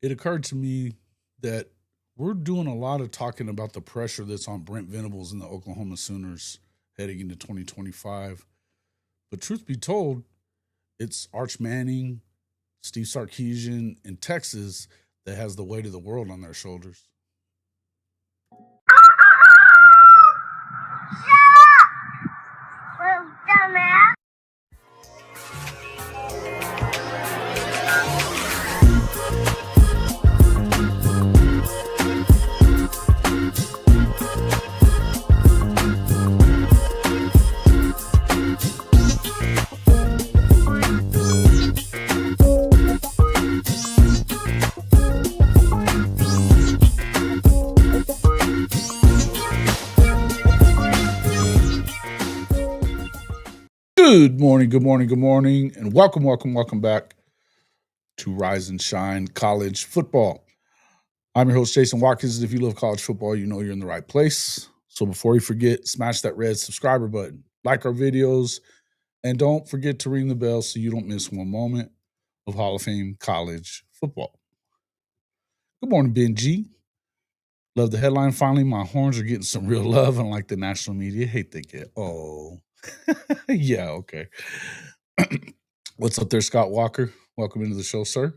it occurred to me that we're doing a lot of talking about the pressure that's on Brent Venables and the Oklahoma Sooners heading into 2025. But truth be told, it's Arch Manning, Steve Sarkisian, and Texas that has the weight of the world on their shoulders. Good morning, and welcome back to Rise and Shine College Football. I'm your host, Jason Watkins. If you love college football, you know you're in the right place. So before you forget, smash that red subscriber button, like our videos, and don't forget to ring the bell so you don't miss one moment of Hall of Fame college football. Good morning, Ben G. Love the headline. Finally, my horns are getting some real love, unlike the national media hate they get. Oh, yeah, okay. What's up there, Scott Walker? Welcome into the show, sir.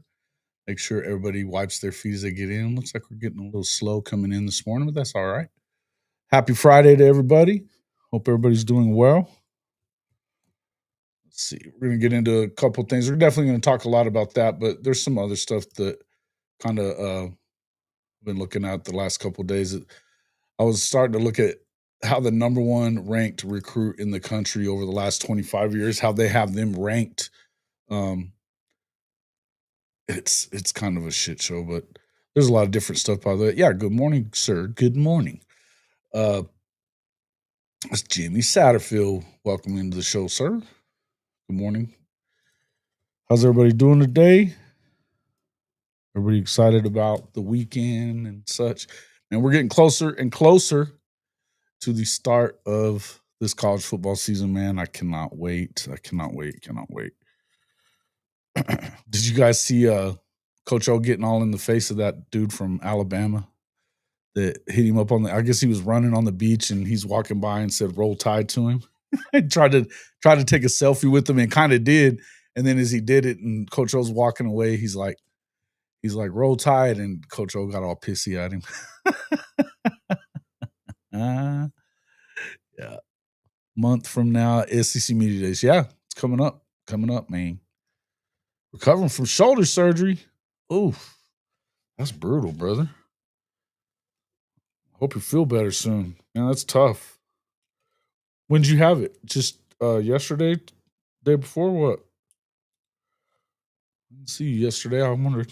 Make sure everybody wipes their feet as they get in. Looks like we're getting a little slow coming in this morning, but that's all right. Happy Friday to everybody. Hope everybody's doing well. Let's see. We're going to get into a couple things. We're definitely going to talk a lot about that, but there's some other stuff that kind of been looking at the last couple of days. I was starting to look at how the number one ranked recruit in the country over the last 25 years, how they have them ranked. It's kind of a shit show, but there's a lot of different stuff by the way. Yeah, good morning, sir. Good morning. It's Jimmy Satterfield. Welcome into the show, sir. Good morning. How's everybody doing today? Everybody excited about the weekend and such? And we're getting closer and closer to the start of this college football season, man. I cannot wait. Cannot wait. Did you guys see Coach O getting all in the face of that dude from Alabama that hit him up on I guess he was running on the beach and he's walking by and said "Roll Tide" to him. I tried to take a selfie with him and kind of did. And then as he did it and Coach O's walking away, he's like, "Roll Tide," and Coach O got all pissy at him. Yeah. Month from now, SEC Media Days. Yeah, it's coming up, man. Recovering from shoulder surgery. Oof, that's brutal, brother. Hope you feel better soon. Man, that's tough. When did you have it? Just yesterday? Day before? What? Let's see, yesterday. I wondered.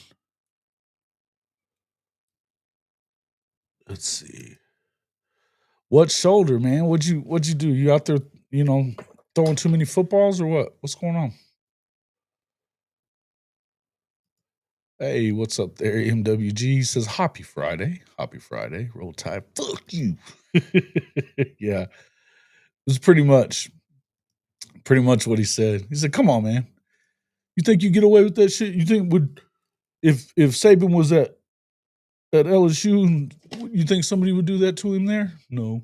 Let's see. What shoulder, man? What'd you do? You out there, throwing too many footballs or what? What's going on? Hey, what's up there? MWG says Happy Friday. Roll Tide. Fuck you. Yeah. It was pretty much what he said. He said, "Come on, man. You think you get away with that shit? You think if Saban was at LSU, you think somebody would do that to him there? No."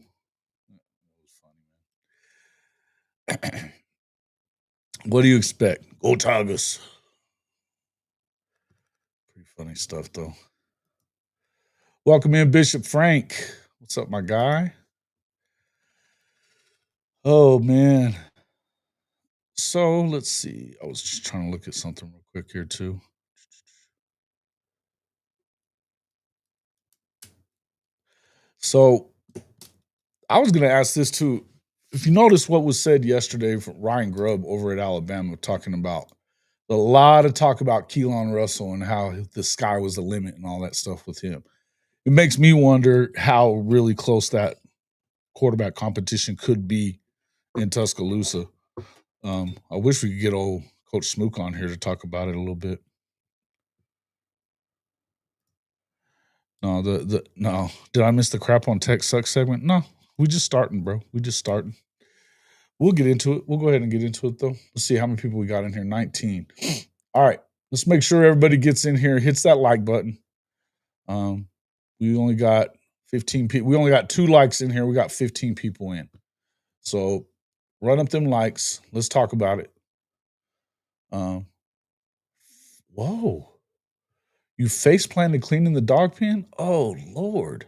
What do you expect? Go Tigers. Pretty funny stuff, though. Welcome in, Bishop Frank. What's up, my guy? Oh, man. So, let's see. I was just trying to look at something real quick here, too. So, I was going to ask this, too. If you notice what was said yesterday from Ryan Grubb over at Alabama, talking about a lot of talk about Keelan Russell and how the sky was the limit and all that stuff with him. It makes me wonder how really close that quarterback competition could be in Tuscaloosa. I wish we could get old Coach Smook on here to talk about it a little bit. No, no. Did I miss the crap on Tech Suck segment? No, we just starting, bro. We just starting. We'll get into it. We'll go ahead and get into it, though. Let's see how many people we got in here. 19. All right. let's make sure everybody gets in here, hits that like button. We only got 15 people. We only got 2 likes in here. We got 15 people in. So run up them likes. Let's talk about it. Whoa. You face planted cleaning the dog pen? Oh, Lord.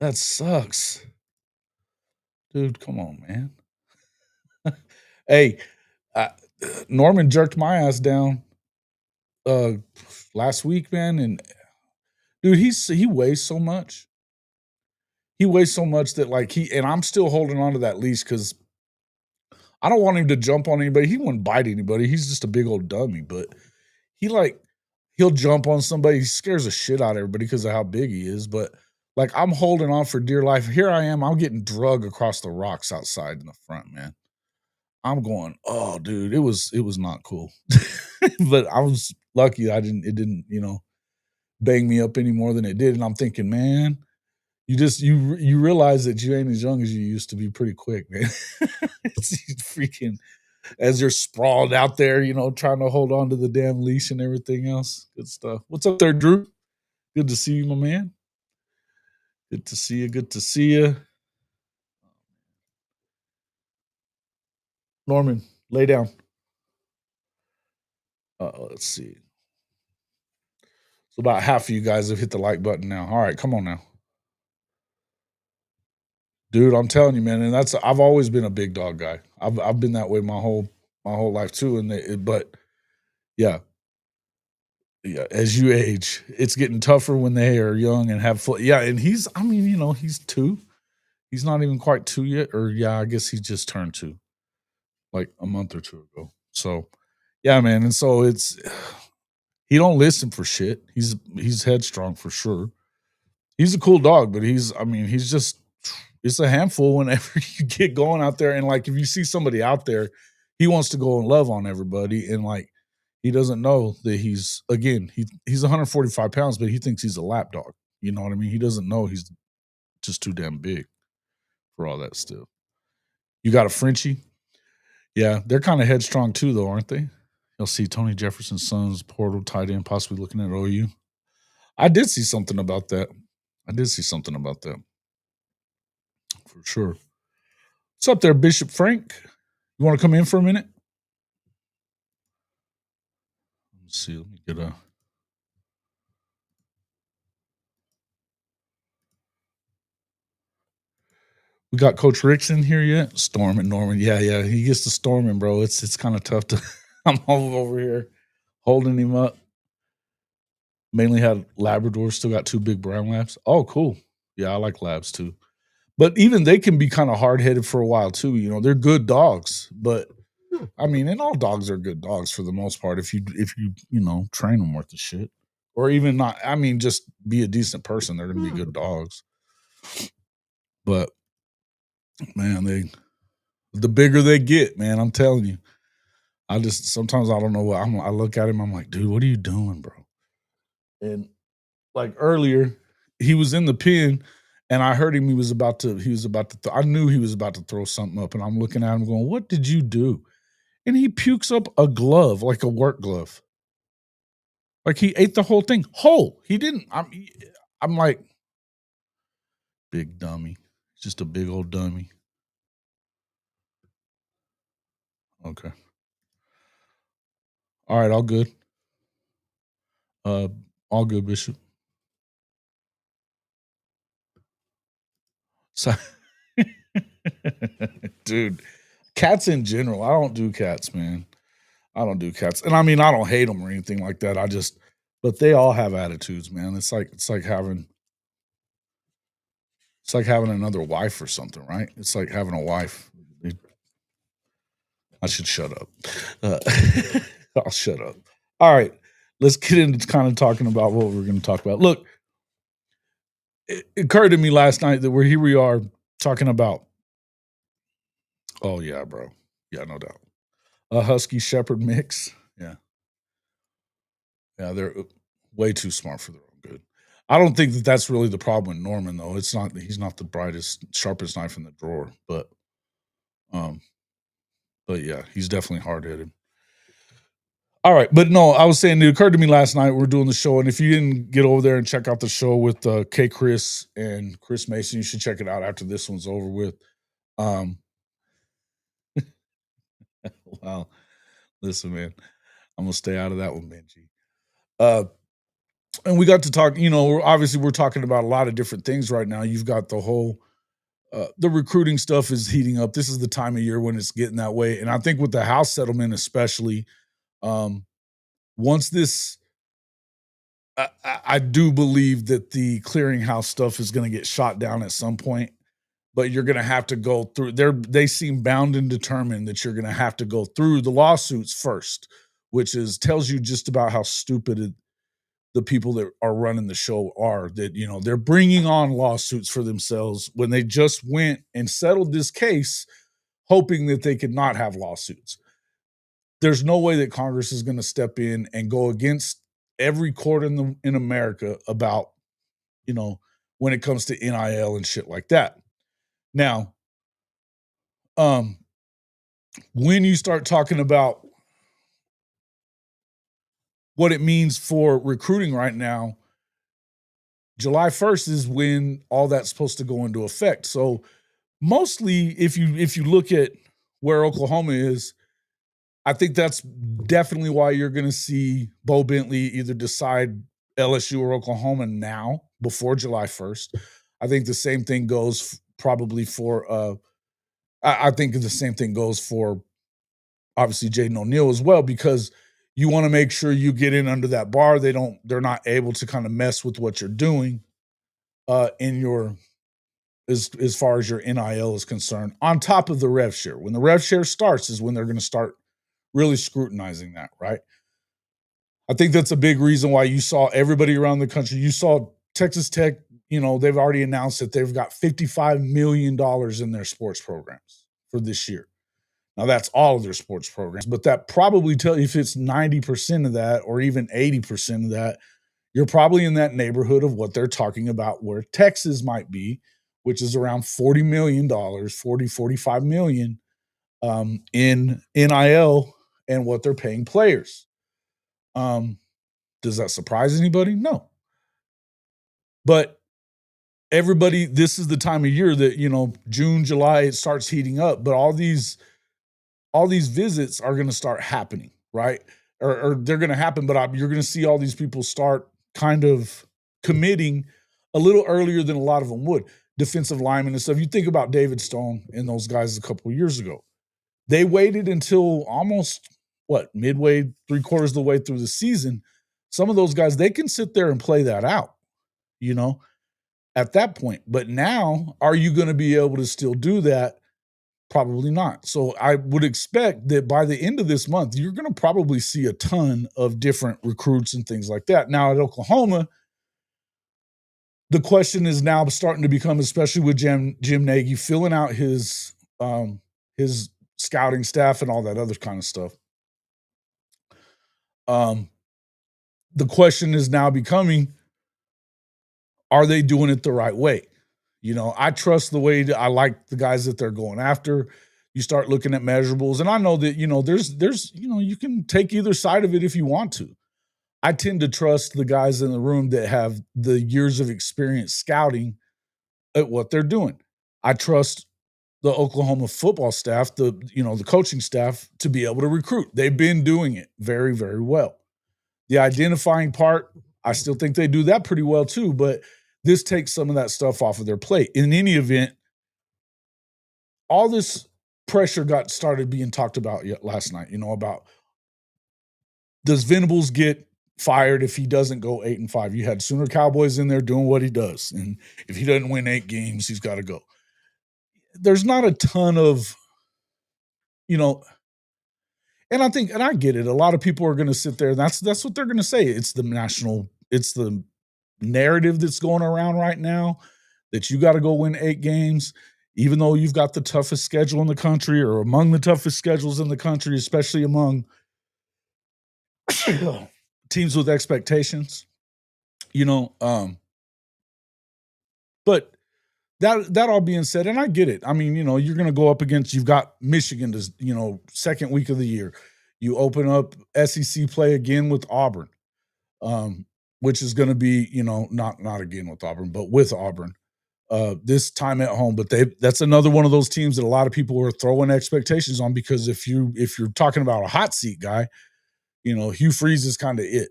That sucks. Dude, come on, man. Hey, Norman jerked my ass down last week, man. And dude, he weighs so much. He weighs so much that and I'm still holding on to that leash because I don't want him to jump on anybody. He wouldn't bite anybody. He's just a big old dummy, but he he'll jump on somebody. He scares the shit out of everybody because of how big he is. But I'm holding on for dear life. Here I am. I'm getting drug across the rocks outside in the front, man. I'm going, oh, dude, it was not cool. But I was lucky it didn't, bang me up any more than it did. And I'm thinking, man, you realize that you ain't as young as you used to be pretty quick, man. It's freaking as you're sprawled out there, trying to hold on to the damn leash and everything else. Good stuff. What's up there, Drew? Good to see you, my man. Good to see you. Good to see you. Norman, lay down. Let's see. So about half of you guys have hit the like button now. All right, come on now. Dude, I'm telling you, man, and I've always been a big dog guy. I've been that way my whole life too. But yeah, as you age, it's getting tougher when they are young and have full. Yeah, and he's 2. He's not even quite 2 yet, or yeah, I guess he just turned 2, like a month or 2 ago. So, yeah, man, and so he don't listen for shit. He's headstrong for sure. He's a cool dog, but he's just it's a handful whenever you get going out there. And if you see somebody out there, he wants to go and love on everybody. And he doesn't know that he's 145 pounds, but he thinks he's a lap dog. You know what I mean? He doesn't know he's just too damn big for all that stuff. You got a Frenchie? Yeah, they're kind of headstrong too, though, aren't they? You'll see Tony Jefferson's son's portal tight end, possibly looking at OU. I did see something about that. For sure. What's up there, Bishop Frank? You want to come in for a minute? Let's see. Let me get a. We got Coach Ricks in here yet? Storming Norman. Yeah. He gets to storming, bro. It's kind of tough to. I'm over here holding him up. Mainly had Labradors. Still got 2 big brown labs. Oh, cool. Yeah, I like labs too. But even they can be kind of hard headed for a while too. They're good dogs, but and all dogs are good dogs for the most part. If you train them worth the shit, or even not. Just be a decent person. They're gonna be good dogs. But man, the bigger they get, man, I'm telling you. Sometimes I don't know what I look at him. I'm like, dude, what are you doing, bro? And earlier, he was in the pen, and I heard him. He was about to. I knew he was about to throw something up, and I'm looking at him, going, "What did you do?" And he pukes up a glove, like a work glove. Like he ate the whole thing whole. He didn't. I'm like, big dummy. Just a big old dummy. Okay. All right. All good. All good, Bishop. So, dude, cats in general. I don't do cats, man. I don't do cats, and I don't hate them or anything like that. But they all have attitudes, man. It's like having another wife or something, right? It's like having a wife. I should shut up. I'll shut up. All right, let's get into kind of talking about what we're going to talk about. Look, it occurred to me last night that here we are talking about. Oh yeah, bro. Yeah, no doubt. A Husky Shepherd mix. Yeah, they're way too smart for their own good. I don't think that that's really the problem with Norman, though. It's not. He's not the brightest, sharpest knife in the drawer, but yeah, he's definitely hard headed. All right, but no, I was saying it occurred to me last night. We are doing the show, and if you didn't get over there and check out the show with K. Chris and Chris Mason, you should check it out after this one's over with. Um, wow, listen, man, I'm gonna stay out of that one, Benji. And we got to talk. Obviously, we're talking about a lot of different things right now. You've got the whole the recruiting stuff is heating up. This is the time of year when it's getting that way, and I think with the house settlement, especially, um, once this I do believe that the clearinghouse stuff is going to get shot down at some point, but you're going to have to go through there. They seem bound and determined that you're going to have to go through the lawsuits first, which is tells you just about how stupid the people that are running the show are. That they're bringing on lawsuits for themselves when they just went and settled this case, hoping that they could not have lawsuits. There's no way that Congress is going to step in and go against every court in America about, when it comes to NIL and shit like that. Now, when you start talking about what it means for recruiting right now, July 1st is when all that's supposed to go into effect. So mostly if you look at where Oklahoma is, I think that's definitely why you're going to see Bo Bentley either decide LSU or Oklahoma now before July 1st. I think the same thing goes probably for I think the same thing goes for obviously Jaden O'Neal as well, because you want to make sure you get in under that bar. They're not able to kind of mess with what you're doing in your as far as your NIL is concerned, on top of the rev share. When the rev share starts is when they're going to start really scrutinizing that, right? I think that's a big reason why you saw everybody around the country. You saw Texas Tech, they've already announced that they've got $55 million in their sports programs for this year. Now, that's all of their sports programs, but that probably tell you if it's 90% of that or even 80% of that, you're probably in that neighborhood of what they're talking about where Texas might be, which is around $40 million, 45 million in NIL and what they're paying players. Does that surprise anybody? No. But everybody, this is the time of year that, June, July, it starts heating up, but all these visits are going to start happening, right? Or they're going to happen, but you're going to see all these people start kind of committing a little earlier than a lot of them would. Defensive linemen and stuff. You think about David Stone and those guys a couple of years ago. They waited until almost midway, 3/4 of the way through the season. Some of those guys, they can sit there and play that out, at that point. But now, are you going to be able to still do that? Probably not. So I would expect that by the end of this month, you're going to probably see a ton of different recruits and things like that. Now at Oklahoma, the question is now starting to become, especially with Jim Nagy filling out his scouting staff and all that other kind of stuff. The question is now becoming, are they doing it the right way? I trust the way I like the guys that they're going after. You start looking at measurables, and I know that, there's you can take either side of it if you want to. I tend to trust the guys in the room that have the years of experience scouting at what they're doing. I trust the Oklahoma football staff, the coaching staff, to be able to recruit. They've been doing it very, very well. The identifying part, I still think they do that pretty well too, but this takes some of that stuff off of their plate. In any event, all this pressure got started being talked about last night, about does Venables get fired if he doesn't go 8-5? You had Sooner Cowboys in there doing what he does. And if he doesn't win 8 games, he's got to go. There's not a ton of, and I get it. A lot of people are going to sit there and that's what they're going to say. It's the narrative that's going around right now that you got to go win 8 games, even though you've got the toughest schedule in the country or among the toughest schedules in the country, especially among teams with expectations, but that all being said, and I get it. I mean, you're going to go up against, you've got Michigan to, second week of the year. You open up SEC play again with Auburn, which is going to be, not again with Auburn, but with Auburn. This time at home, but that's another one of those teams that a lot of people are throwing expectations on, because if you're talking about a hot seat guy, Hugh Freeze is kind of it.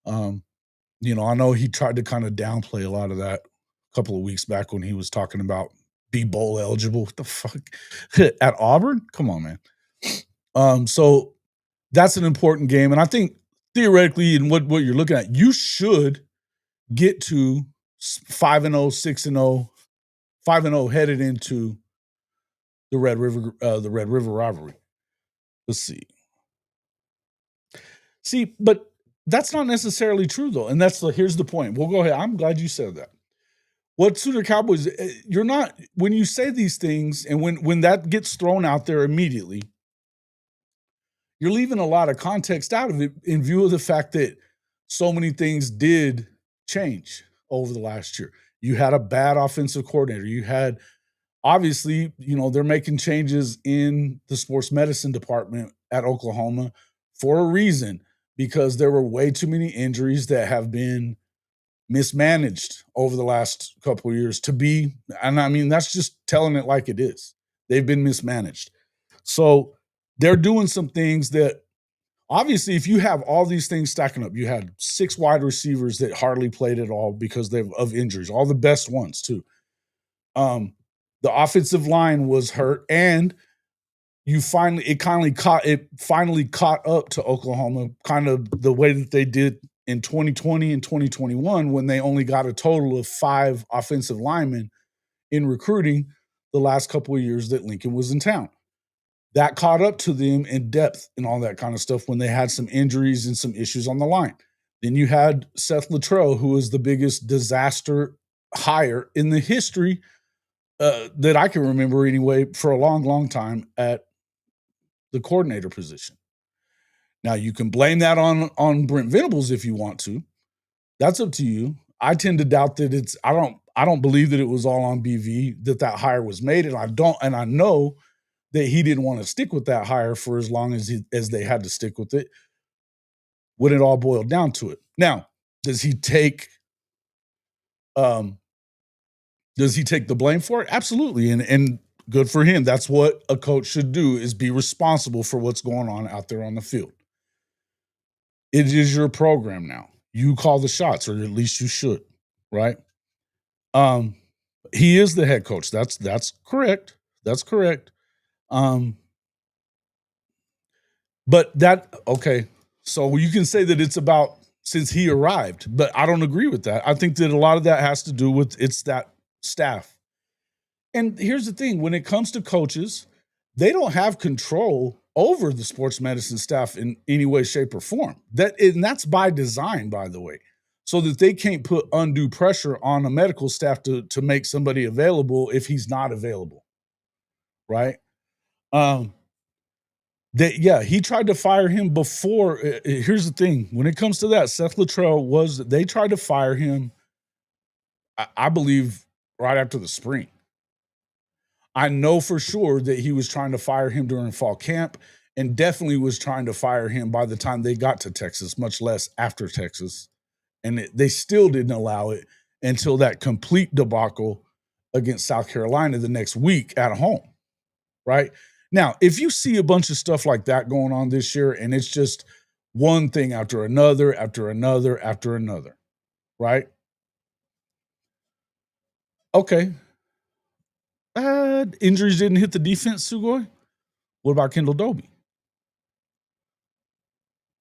I know he tried to kind of downplay a lot of that a couple of weeks back when he was talking about be bowl eligible. What the fuck at Auburn? Come on, man. So that's an important game, and I think theoretically, in what you're looking at, you should get to 5-0, 6-0, 5-0 headed into the Red River rivalry. Let's see. But that's not necessarily true, though, and here's the point. We'll go ahead. I'm glad you said that. What Sooner Cowboys? You're not, when you say these things, and when that gets thrown out there immediately, you're leaving a lot of context out of it in view of the fact that so many things did change over the last year. You had a bad offensive coordinator. You had, obviously, they're making changes in the sports medicine department at Oklahoma for a reason, because there were way too many injuries that have been mismanaged over the last couple of years and I mean, that's just telling it like it is. They've been mismanaged. So they're doing some things that, obviously, if you have all these things stacking up, you had 6 wide receivers that hardly played at all because of injuries, all the best ones too. The offensive line was hurt, and it finally caught up to Oklahoma, kind of the way that they did in 2020 and 2021, when they only got a total of 5 offensive linemen in recruiting the last couple of years that Lincoln was in town. That caught up to them in depth and all that kind of stuff when they had some injuries and some issues on the line. Then you had Seth Luttrell, who was the biggest disaster hire in the history that I can remember anyway, for a long, long time, at the coordinator position. Now, you can blame that on Brent Venables if you want to. That's up to you. I tend to doubt that I don't believe that it was all on BV that hire was made, and I know that he didn't want to stick with that hire for as long as they had to stick with it when it all boiled down to it. Now, does he take the blame for it? Absolutely. And good for him. That's what a coach should do, is be responsible for what's going on out there on the field. It is your program now. You call the shots, or at least you should, right? He is the head coach. That's correct. That's correct. But okay. So you can say that it's about since he arrived, but I don't agree with that. I think that a lot of that has to do with it's that staff. And here's the thing, when it comes to coaches, they don't have control over the sports medicine staff in any way, shape, or form. And that's by design, by the way, so that they can't put undue pressure on a medical staff to make somebody available if he's not available, right? He tried to fire him before. Here's the thing. When it comes to that, Seth Luttrell they tried to fire him, I believe, right after the spring. I know for sure that he was trying to fire him during fall camp, and definitely was trying to fire him by the time they got to Texas, much less after Texas. And they still didn't allow it until that complete debacle against South Carolina the next week at home, right? Now, if you see a bunch of stuff like that going on this year, and it's just one thing after another, after another, after another, right? Okay. Injuries didn't hit the defense, Sugoi. What about Kendall Doby?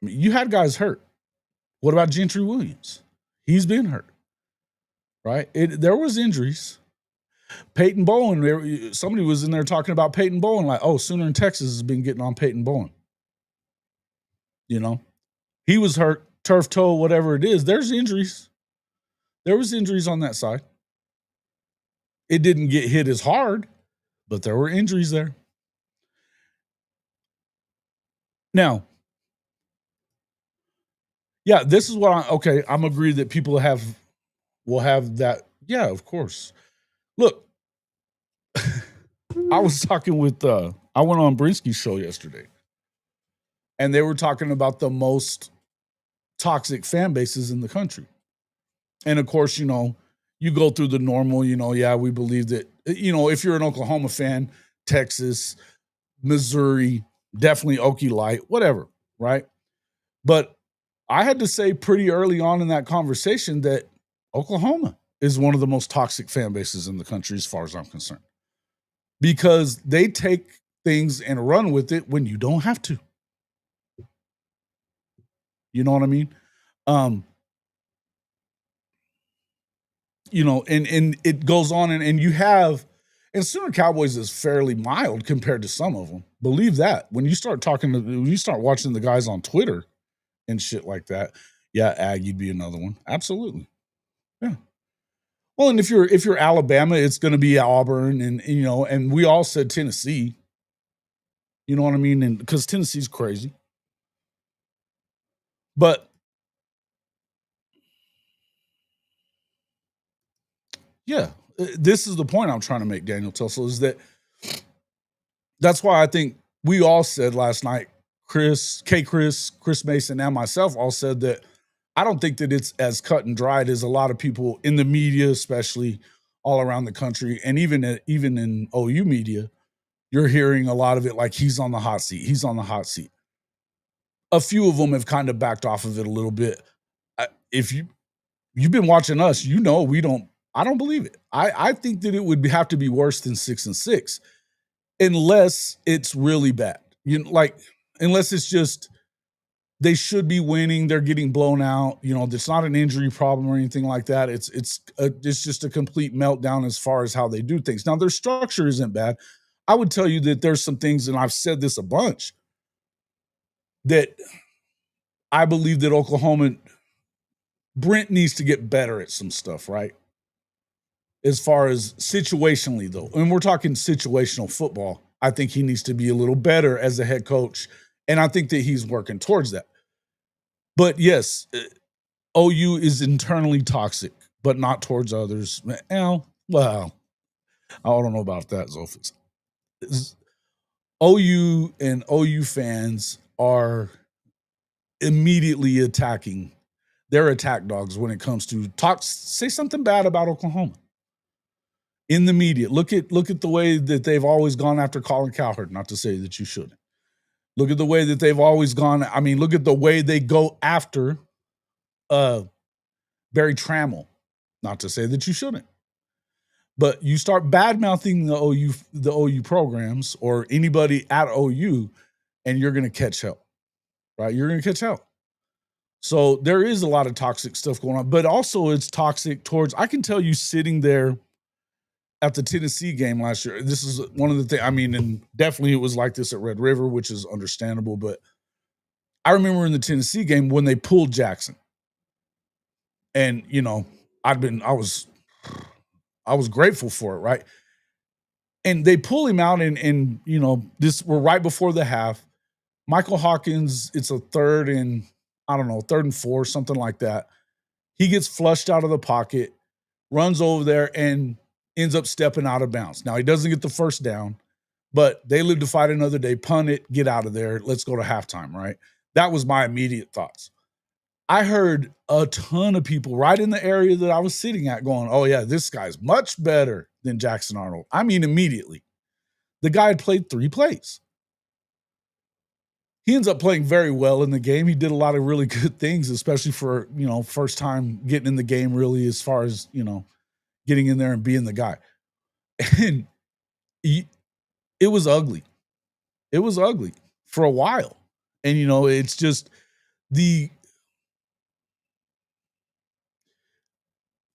I mean, you had guys hurt. What about Gentry Williams? He's been hurt, right? There was injuries. Peyton Bowen, somebody was in there talking about Peyton Bowen, like, oh, Sooner in Texas has been getting on Peyton Bowen. He was hurt, turf toe, whatever it is. There's injuries. There was injuries on that side. It didn't get hit as hard, but there were injuries there. Now, yeah, this is what I'm agreed that people will have that. Yeah, of course. Look, I was talking with, I went on Brinsky's show yesterday, and they were talking about the most toxic fan bases in the country. And of course, you go through the normal, yeah, we believe that, if you're an Oklahoma fan, Texas, Missouri, definitely Okie Light, whatever, right? But I had to say pretty early on in that conversation that Oklahoma is one of the most toxic fan bases in the country, as far as I'm concerned, because they take things and run with it when you don't have to. You know what I mean? Um, and it goes on, and you have, and Sooner Cowboys is fairly mild compared to some of them. Believe that. When you start watching the guys on Twitter and shit like that, yeah, Aggie'd be another one. Absolutely. Yeah. Well, and if you're Alabama, it's going to be Auburn, and we all said Tennessee. You know what I mean? And because Tennessee's crazy, but yeah, this is the point I'm trying to make, Daniel Tussle, is that's why I think we all said last night, Chris Mason, and myself all said that I don't think that it's as cut and dried as a lot of people in the media, especially all around the country, and even in OU media, you're hearing a lot of it like he's on the hot seat. He's on the hot seat. A few of them have kind of backed off of it a little bit. If you've been watching us, I don't believe it. I think that it would have to be worse than 6-6, unless it's really bad. Unless it's just they should be winning, they're getting blown out. It's not an injury problem or anything like that. It's just a complete meltdown as far as how they do things. Now, their structure isn't bad. I would tell you that there's some things, and I've said this a bunch, that I believe that Brent needs to get better at some stuff, right? As far as situationally, though, and we're talking situational football, I think he needs to be a little better as a head coach, and I think that he's working towards that. But yes, OU is internally toxic, but not towards others. Well, I don't know about that, Zophis. OU and OU fans are immediately attacking. They're attack dogs when it comes to say something bad about Oklahoma. In the media, look at the way that they've always gone after Colin Cowherd. Not to say that you shouldn't. Look at the way that they've always gone. I mean, look at the way they go after Barry Trammell. Not to say that you shouldn't. But you start bad mouthing the OU programs or anybody at OU, and you're going to catch hell, right? You're going to catch hell. So there is a lot of toxic stuff going on, but also it's toxic towards. I can tell you, sitting there at the Tennessee game last year, this is one of the things. I mean, and definitely it was like this at Red River, which is understandable. But I remember in the Tennessee game when they pulled Jackson, and I was grateful for it, right? And they pull him out, and we're right before the half. Michael Hawkins, it's a third and 4, something like that. He gets flushed out of the pocket, runs over there, and ends up stepping out of bounds. Now, he doesn't get the first down, but they live to fight another day. Punt it, get out of there. Let's go to halftime, right? That was my immediate thoughts. I heard a ton of people right in the area that I was sitting at going, oh, yeah, this guy's much better than Jackson Arnold. I mean, immediately. The guy had played 3 plays. He ends up playing very well in the game. He did a lot of really good things, especially for, first time getting in the game, really, as far as, getting in there and being the guy. And it was ugly. It was ugly for a while. And, it's just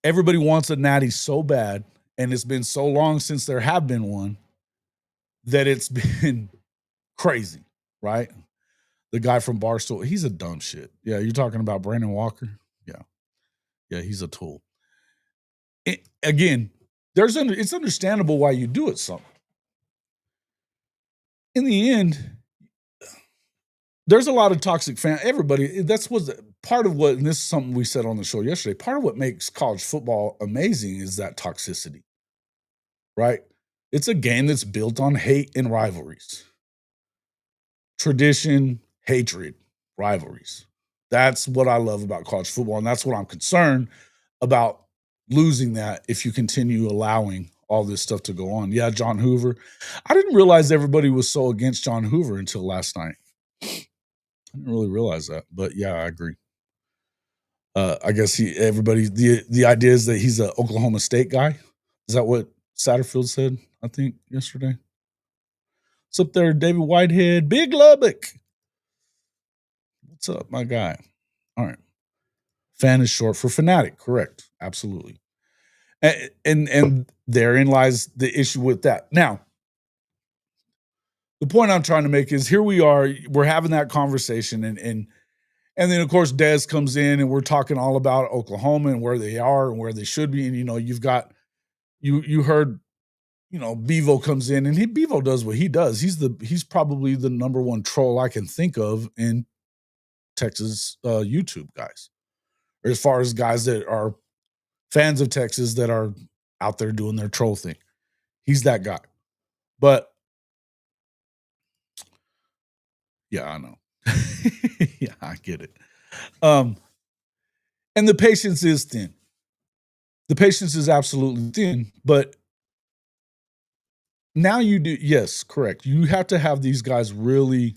everybody wants a natty so bad, and it's been so long since there have been one that it's been crazy, right? The guy from Barstool, he's a dumb shit. Yeah, you're talking about Brandon Walker? Yeah. Yeah, he's a tool. Again, it's understandable why you do it some. In the end, there's a lot of toxic everybody, that's part of what, and this is something we said on the show yesterday, part of what makes college football amazing is that toxicity, right? It's a game that's built on hate and rivalries. Tradition, hatred, rivalries. That's what I love about college football, and that's what I'm concerned about losing that if you continue allowing all this stuff to go on. Yeah, John Hoover. I didn't realize everybody was so against John Hoover until last night. I didn't really realize that, but yeah, I agree. I guess the idea is that he's an Oklahoma State guy. Is that what Satterfield said? I think yesterday. What's up there, David Whitehead, Big Lubbock? What's up, my guy? All right. Fan is short for fanatic, correct? Absolutely. And therein lies the issue with that. Now, the point I'm trying to make is here we are, we're having that conversation, and then of course Dez comes in and we're talking all about Oklahoma and where they are and where they should be. And you've got you heard, Bevo comes in and Bevo does what he does. He's probably the number one troll I can think of in Texas YouTube guys, or as far as guys that are fans of Texas that are out there doing their troll thing. He's that guy. But yeah, I know. Yeah, I get it. And the patience is thin. The patience is absolutely thin, but now you do, yes, correct. You have to have these guys really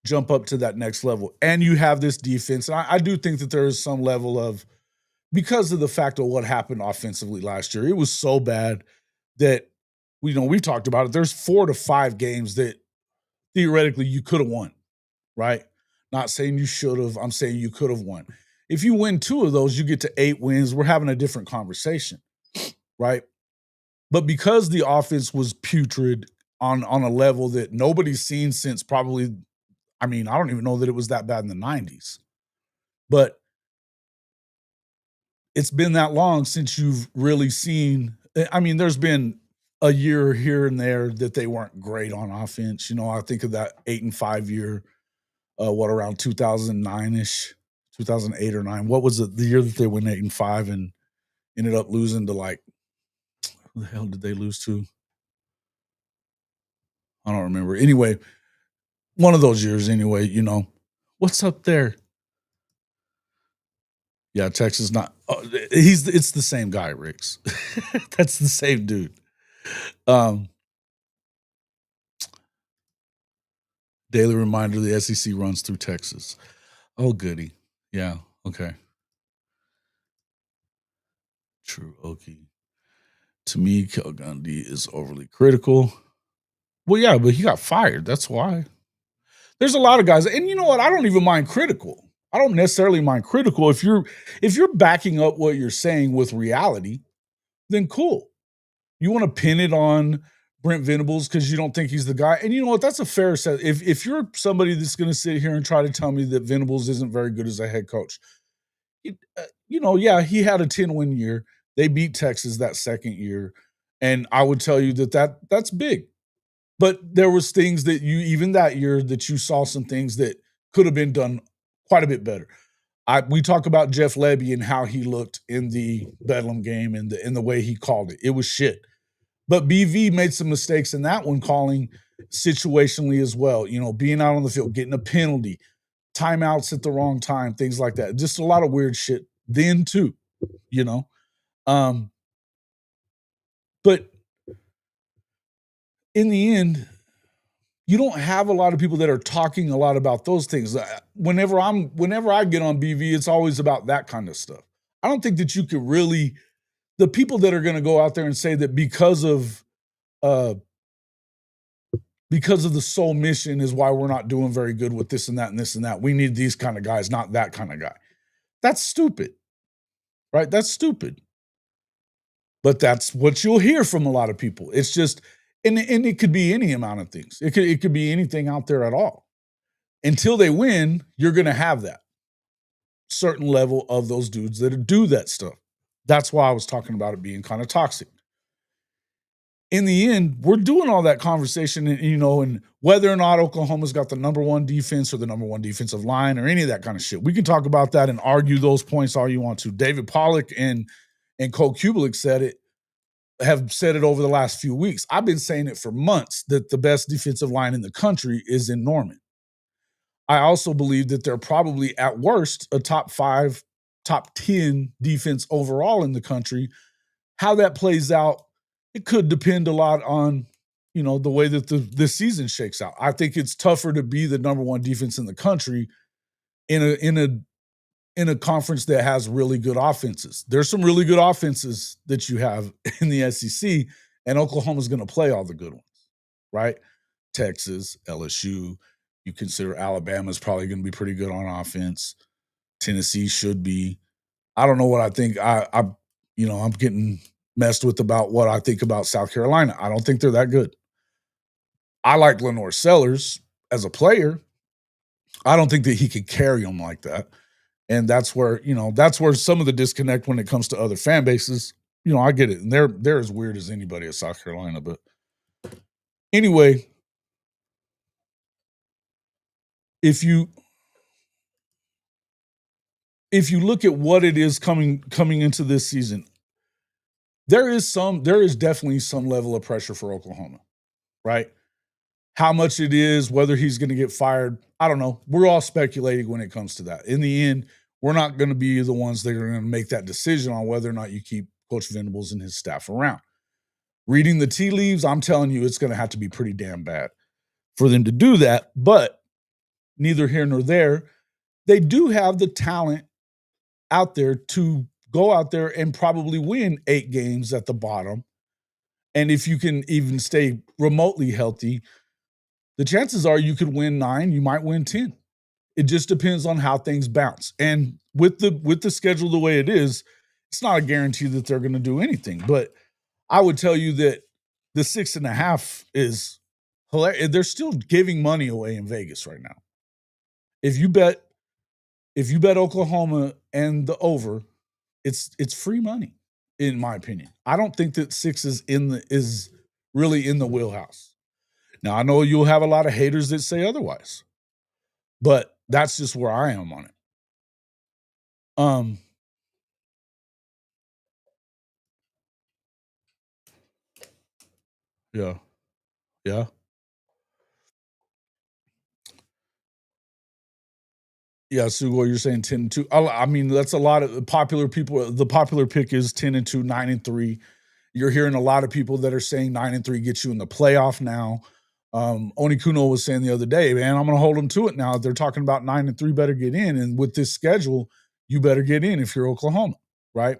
jump up to that next level. And you have this defense. And I do think that there is some level of, because of the fact of what happened offensively last year, it was so bad that we talked about it. There's 4 to 5 games that theoretically you could have won, right? Not saying you should have. I'm saying you could have won. If you win 2 of those, you get to 8 wins. We're having a different conversation, right? But because the offense was putrid on a level that nobody's seen since probably, I don't even know that it was that bad in the 90s. But it's been that long since you've really seen, there's been a year here and there that they weren't great on offense. I think of that 8-5 year, around 2009-ish, 2008 or 9. What was it? The year that they went 8-5 and ended up losing to, like, who the hell did they lose to? I don't remember. Anyway, one of those years anyway, What's up there? Yeah, Texas not. It's the same guy, Riggs. That's the same dude. Daily reminder: the SEC runs through Texas. Oh, goody. Yeah. Okay. True. Okay. To me, Kel Gundy is overly critical. Well, yeah, but he got fired. That's why. There's a lot of guys, and you know what? I don't even mind critical. I don't necessarily mind critical if you're backing up what you're saying with reality. Then cool. You want to pin it on Brent Venables because you don't think he's the guy. And you know what? That's a fair set. If you're somebody that's going to sit here and try to tell me that Venables isn't very good as a head coach, yeah, he had a 10-win year. They beat Texas that second year. And I would tell you that's big. But there was things that even that year, that you saw some things that could have been done quite a bit better. We talk about Jeff Lebby and how he looked in the Bedlam game and in the way he called it. It was shit. But BV made some mistakes in that one, calling situationally as well. Being out on the field, getting a penalty, timeouts at the wrong time, things like that. Just a lot of weird shit then too, But in the end, you don't have a lot of people that are talking a lot about those things. Whenever I get on BV, it's always about that kind of stuff. I don't think that you could really, the people that are going to go out there and say that because of the sole mission is why we're not doing very good with this and that and this and that. We need these kind of guys, not that kind of guy. That's stupid, right? That's stupid. But that's what you'll hear from a lot of people. It's just, and it could be any amount of things. It could be anything out there at all. Until they win, you're going to have that certain level of those dudes that do that stuff. That's why I was talking about it being kind of toxic. In the end, we're doing all that conversation, and whether or not Oklahoma's got the number 1 defense or the number 1 defensive line or any of that kind of shit. We can talk about that and argue those points all you want to. David Pollock and Cole Kubelik have said it over the last few weeks. I've been saying it for months that the best defensive line in the country is in Norman. I also believe that they're probably at worst a top 5, top 10 defense overall in the country. How that plays out, it could depend a lot on, the way that the season shakes out. I think it's tougher to be the number 1 defense in the country in a conference that has really good offenses. There's some really good offenses that you have in the SEC, and Oklahoma's going to play all the good ones, right? Texas, LSU. You consider Alabama's probably going to be pretty good on offense. Tennessee should be. I don't know what I think. I'm getting messed with about what I think about South Carolina. I don't think they're that good. I like Lenore Sellers as a player. I don't think that he could carry them like that. And that's where some of the disconnect when it comes to other fan bases. I get it. And they're as weird as anybody at South Carolina. But anyway, if you look at what it is coming into this season, there is definitely some level of pressure for Oklahoma, right? How much it is, whether he's going to get fired, I don't know. We're all speculating when it comes to that. In the end, we're not going to be the ones that are going to make that decision on whether or not you keep Coach Venables and his staff around. Reading the tea leaves, I'm telling you, it's going to have to be pretty damn bad for them to do that. But neither here nor there, they do have the talent out there to go out there and probably win 8 games at the bottom. And if you can even stay remotely healthy, the chances are you could win 9, you might win 10. It just depends on how things bounce. And with the schedule the way it is, it's not a guarantee that they're going to do anything. But I would tell you that the 6.5 is hilarious. They're still giving money away in Vegas right now. If you bet Oklahoma and the over, it's free money, in my opinion. I don't think that 6 is really in the wheelhouse. Now I know you'll have a lot of haters that say otherwise, but that's just where I am on it. Yeah, yeah. Yeah, Sugo, you're saying 10-2. I mean, that's a lot of popular people. The popular pick is 10-2, 9-3. You're hearing a lot of people that are saying 9-3 gets you in the playoff now. Oni Kuno was saying the other day, man, I'm going to hold them to it now. They're talking about 9-3 better get in. And with this schedule, you better get in if you're Oklahoma, right?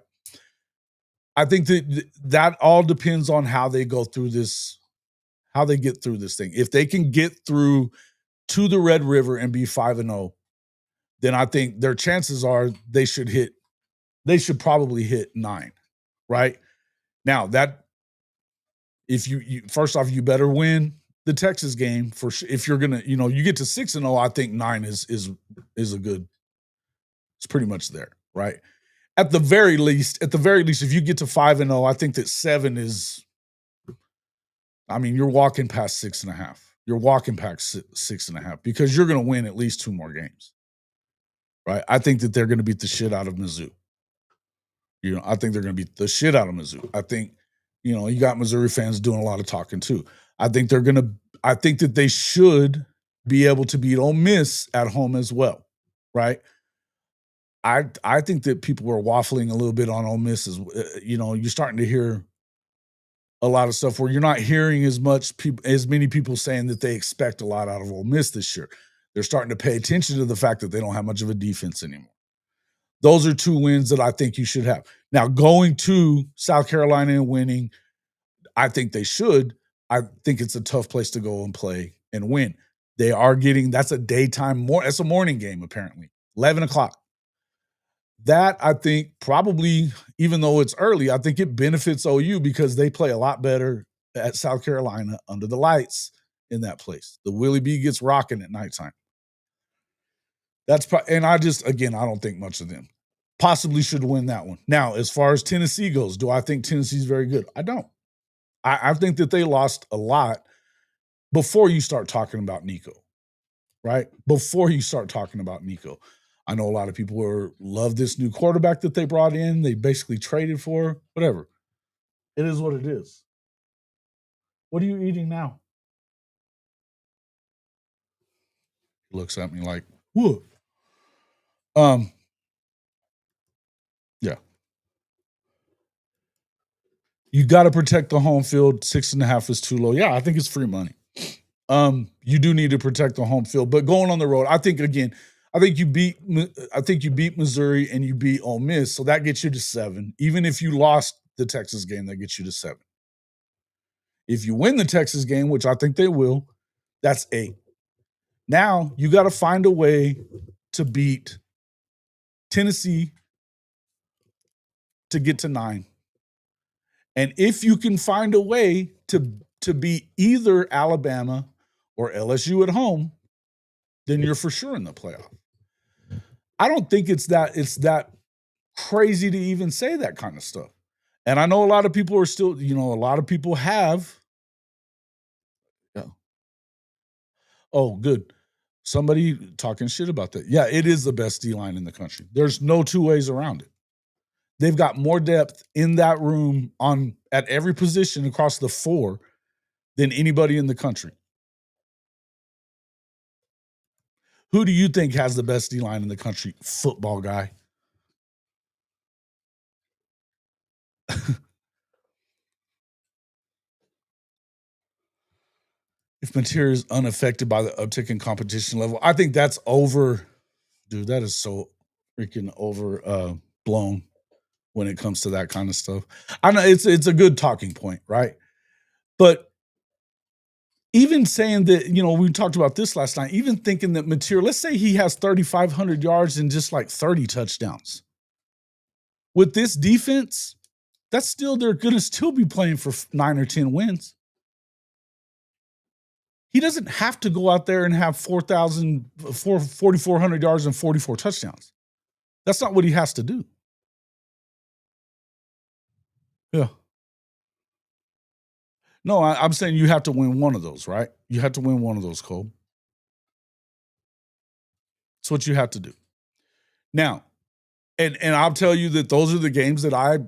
I think that all depends on how they go through this, how they get through this thing. If they can get through to the Red River and be 5-0, then I think their chances are they should probably hit 9, right? Now that if you first off, you better win the Texas game for if you're gonna, you get to 6-0, I think 9 is a good, it's pretty much there, right? At the very least, if you get to 5-0, I think that 7 is, I mean, you're walking past 6.5. You're walking past 6.5 because you're gonna win at least 2 more games. Right. I think that they're gonna beat the shit out of Mizzou. I think they're going to beat the shit out of Mizzou. I think, you got Missouri fans doing a lot of talking too. I think that they should be able to beat Ole Miss at home as well, right? I think that people were waffling a little bit on Ole Miss as you're starting to hear a lot of stuff where you're not hearing as many people saying that they expect a lot out of Ole Miss this year. They're starting to pay attention to the fact that they don't have much of a defense anymore. Those are 2 wins that I think you should have. Now, going to South Carolina and winning, I think they should. I think it's a tough place to go and play and win. They are getting, that's a daytime, that's a morning game, apparently, 11 o'clock. That, I think, probably, even though it's early, I think it benefits OU because they play a lot better at South Carolina under the lights in that place. The Willie B gets rocking at nighttime. And I don't think much of them. Possibly should win that one. Now, as far as Tennessee goes, do I think Tennessee's very good? I don't. I think that they lost a lot before you start talking about Nico, right? Before you start talking about Nico. I know a lot of people love this new quarterback that they brought in. They basically traded for, whatever. It is what it is. What are you eating now? He looks at me like, what? Yeah. You got to protect the home field. 6.5 is too low. Yeah, I think it's free money. You do need to protect the home field, but going on the road, I think you beat Missouri and you beat Ole Miss, so that gets you to 7. Even if you lost the Texas game, that gets you to 7. If you win the Texas game, which I think they will, that's 8. Now you got to find a way to beat Tennessee to get to 9. And if you can find a way to beat either Alabama or LSU at home, then you're for sure in the playoff. I don't think it's that crazy to even say that kind of stuff. And I know a lot of people are still, a lot of people have. Yeah. Oh, good. Somebody talking shit about that. Yeah, it is the best D-line in the country. There's no two ways around it. They've got more depth in that room at every position across the 4 than anybody in the country. Who do you think has the best D-line in the country? Football guy. If material is unaffected by the uptick in competition level, I think that's over. Dude, that is so freaking over blown when it comes to that kind of stuff. I know it's a good talking point, right? But even saying that, we talked about this last night, even thinking that material, let's say he has 3,500 yards and just like 30 touchdowns. With this defense, they're going to still be playing for 9 or 10 wins. He doesn't have to go out there and have 4,400 yards and 44 touchdowns. That's not what he has to do. Yeah. No, I'm saying you have to win one of those, right? You have to win one of those, Cole. That's what you have to do. Now, and I'll tell you that those are the games that I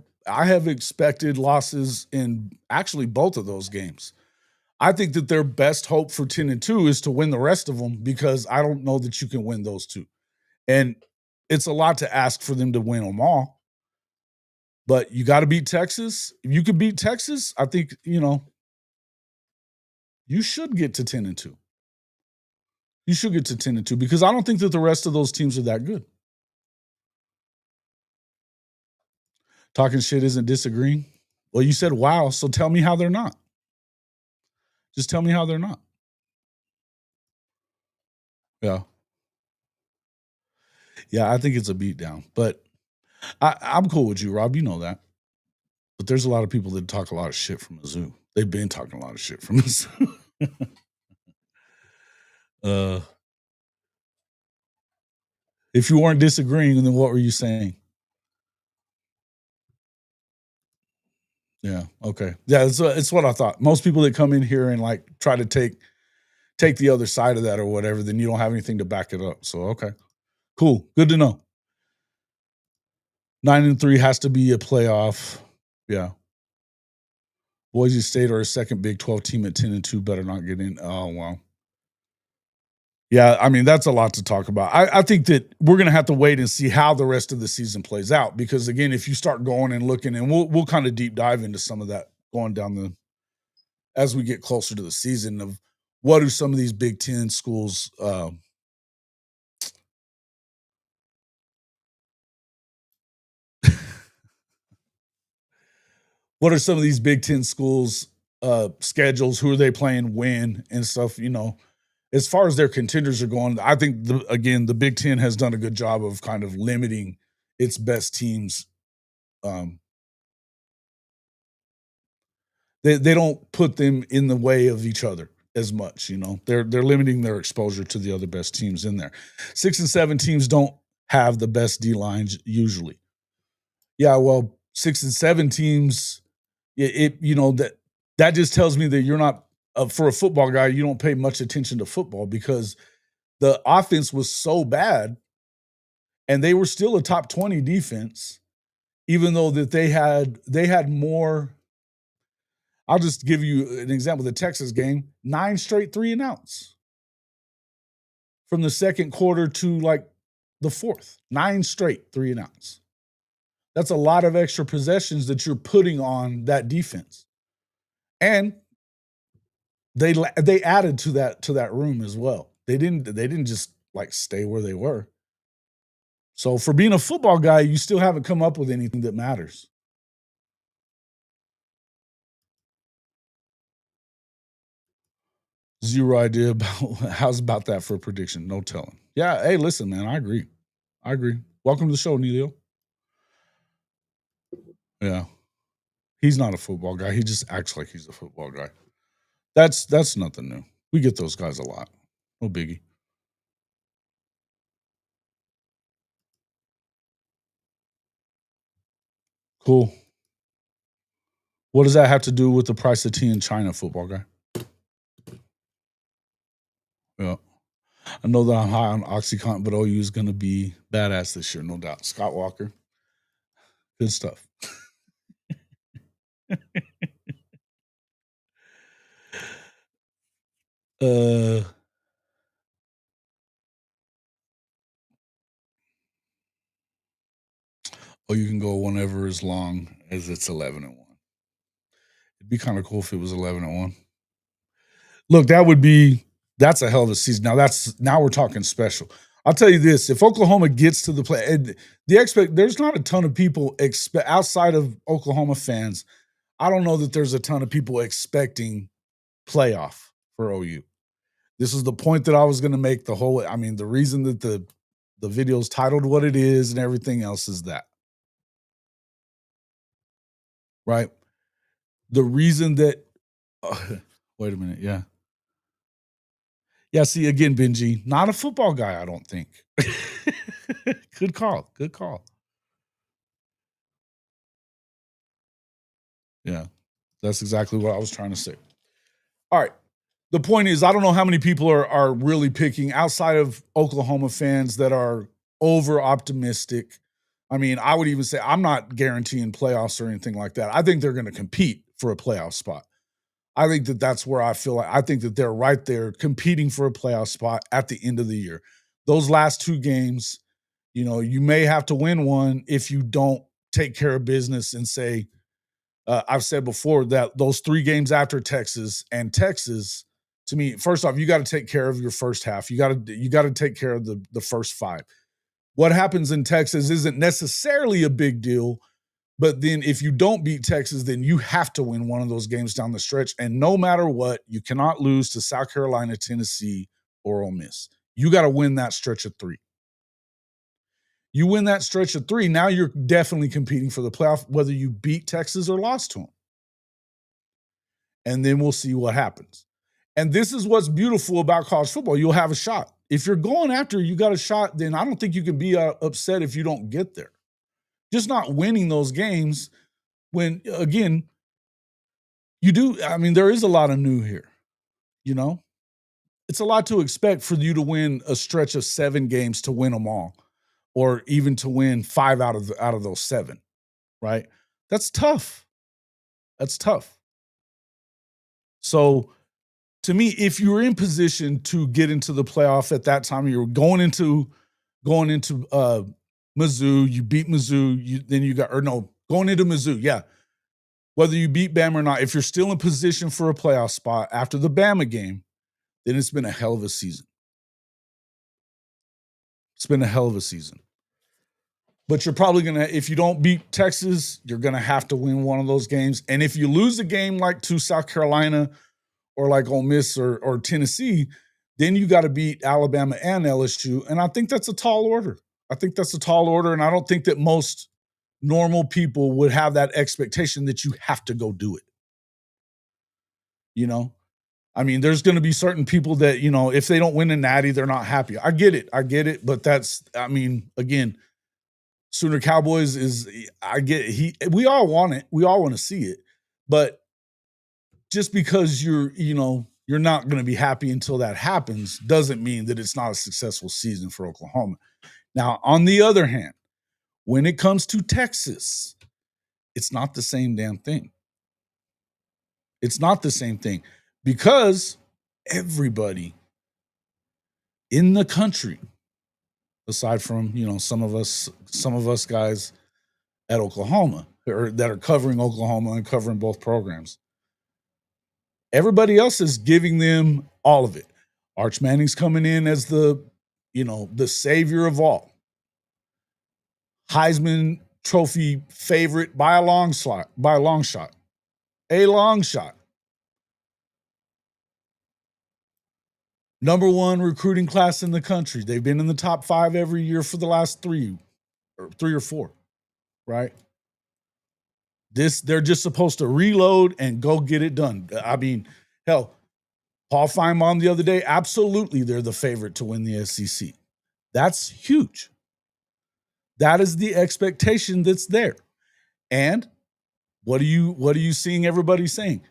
have expected losses in actually both of those games. I think that their best hope for 10-2 is to win the rest of them because I don't know that you can win those two. And it's a lot to ask for them to win them all. But you got to beat Texas. If you can beat Texas, I think, you should get to 10-2. You should get to 10-2 because I don't think that the rest of those teams are that good. Talking shit isn't disagreeing. Well, you said, wow, so tell me how they're not. Just tell me how they're not. Yeah. Yeah, I think it's a beatdown. But I'm cool with you, Rob. You know that. But there's a lot of people that talk a lot of shit from Mizzou. They've been talking a lot of shit from Mizzou. If you weren't disagreeing, then what were you saying? Yeah. Okay. Yeah, it's what I thought. Most people that come in here and like try to take the other side of that or whatever, then you don't have anything to back it up. So okay. Cool. Good to know. 9-3 has to be a playoff. Yeah. Boise State or a second Big 12 team at 10-2 better not get in. Oh, wow. Yeah, I mean, that's a lot to talk about. I think that we're going to have to wait and see how the rest of the season plays out because, again, if you start going and looking, and we'll kind of deep dive into some of that going down as we get closer to the season of what are some of these Big Ten schools what are some of these Big Ten schools schedules, who are they playing when and stuff, as far as their contenders are going, I think the Big Ten has done a good job of kind of limiting its best teams. They don't put them in the way of each other as much. They're limiting their exposure to the other best teams in there. 6 and 7 teams don't have the best D lines usually. Yeah, well, 6 and 7 teams, that just tells me that you're not for a football guy. You don't pay much attention to football because the offense was so bad and they were still a top 20 defense, even though that they had more. I'll just give you an example. The Texas game, 9 straight 3-and-outs. from the second quarter to like the fourth. 9 straight 3-and-outs. That's a lot of extra possessions that you're putting on that defense. And they added to that room as well. They didn't just like stay where they were. So for being a football guy, you still haven't come up with anything that matters. Zero idea about how's about that for a prediction. No telling. Yeah, hey, listen, man, I agree. Welcome to the show, Neilio. Yeah. He's not a football guy. He just acts like he's a football guy. That's nothing new. We get those guys a lot. No biggie. Cool. What does that have to do with the price of tea in China, football guy? Yeah. I know that I'm high on OxyContin, but OU is going to be badass this year, no doubt. Scott Walker. Good stuff. uh Oh, you can go whenever as long as it's 11-1. It'd be kind of cool if it was 11-1. Look, that's a hell of a season. Now we're talking special. I'll tell you this: if Oklahoma gets to the play, there's not a ton of people outside of Oklahoma fans. I don't know that there's a ton of people expecting playoff for OU. This is the point that I was going to make. The reason that the video is titled what it is and everything else is that, right? The reason that wait a minute, yeah. Yeah, see, again, Benji, not a football guy, I don't think. Good call. Yeah, that's exactly what I was trying to say. All right. The point is, I don't know how many people are really picking outside of Oklahoma fans that are over optimistic. I mean, I would even say I'm not guaranteeing playoffs or anything like that. I think they're going to compete for a playoff spot. I think that's where I think that they're right there competing for a playoff spot at the end of the year. Those last 2 games, you may have to win one if you don't take care of business and say, I've said before that those 3 games after Texas, to me, first off, you got to take care of your first half. You got to take care of the first 5. What happens in Texas isn't necessarily a big deal, but then if you don't beat Texas, then you have to win one of those games down the stretch. And no matter what, you cannot lose to South Carolina, Tennessee, or Ole Miss. You got to win that stretch of 3. You win that stretch of 3, now you're definitely competing for the playoff, whether you beat Texas or lost to them. And then we'll see what happens. And this is what's beautiful about college football. You'll have a shot. If you're going after you got a shot, then I don't think you can be upset if you don't get there. Just not winning those games when, again, you do. I mean, there is a lot of new here, It's a lot to expect for you to win a stretch of 7 games to win them all, or even to win 5 out of those 7, right? That's tough. So, to me, if you're in position to get into the playoff at that time, you're going into Mizzou, you beat Mizzou, going into Mizzou, yeah. Whether you beat Bama or not, if you're still in position for a playoff spot after the Bama game, then it's been a hell of a season. It's been a hell of a season. But you're probably if you don't beat Texas, you're gonna have to win one of those games. And if you lose a game like to South Carolina or like Ole Miss or Tennessee, then you got to beat Alabama and LSU. And I think that's a tall order. And I don't think that most normal people would have that expectation that you have to go do it. I mean, there's going to be certain people that, if they don't win a natty, they're not happy. I get it. But again, Sooner Cowboys we all want it. We all want to see it. But just because you're not going to be happy until that happens doesn't mean that it's not a successful season for Oklahoma. Now, on the other hand, when it comes to Texas, it's not the same damn thing. It's not the same thing because everybody in the country, aside from, some of us guys at Oklahoma or that are covering Oklahoma and covering both programs. Everybody else is giving them all of it. Arch Manning's coming in as the savior of all. Heisman Trophy favorite by a long shot. A long shot. Number one recruiting class in the country. They've been in the top 5 every year for the last 3 or 4, right? They're just supposed to reload and go get it done. I mean, hell, Paul Feinbaum the other day, absolutely they're the favorite to win the SEC. That's huge. That is the expectation that's there. And what are you seeing everybody saying?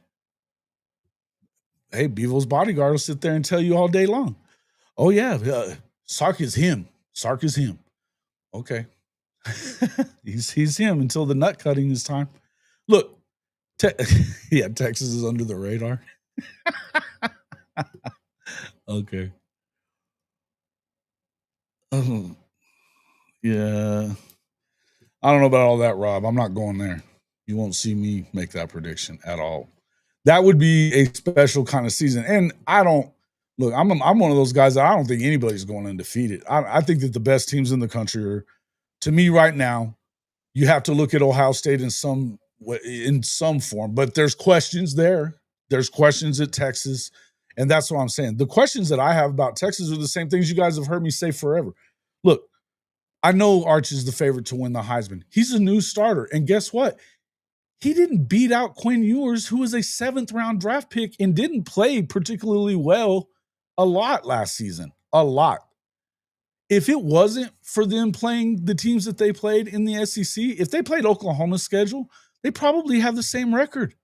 Hey, Bevo's bodyguard will sit there and tell you all day long. Oh yeah, Sark is him. Sark is him. Okay. he's him until the nut cutting is time. Look, Texas is under the radar. Okay. Yeah. I don't know about all that, Rob. I'm not going there. You won't see me make that prediction at all. That would be a special kind of season. And I'm one of those guys that I don't think anybody's going undefeated. I think that the best teams in the country are, to me right now, you have to look at Ohio State in some form, but there's questions there. There's questions at Texas. And that's what I'm saying. The questions that I have about Texas are the same things you guys have heard me say forever. Look, I know Arch is the favorite to win the Heisman. He's a new starter. And guess what? He didn't beat out Quinn Ewers, who was a 7th-round draft pick and didn't play particularly well a lot last season. A lot. If it wasn't for them playing the teams that they played in the SEC, if they played Oklahoma's schedule, they probably have the same record.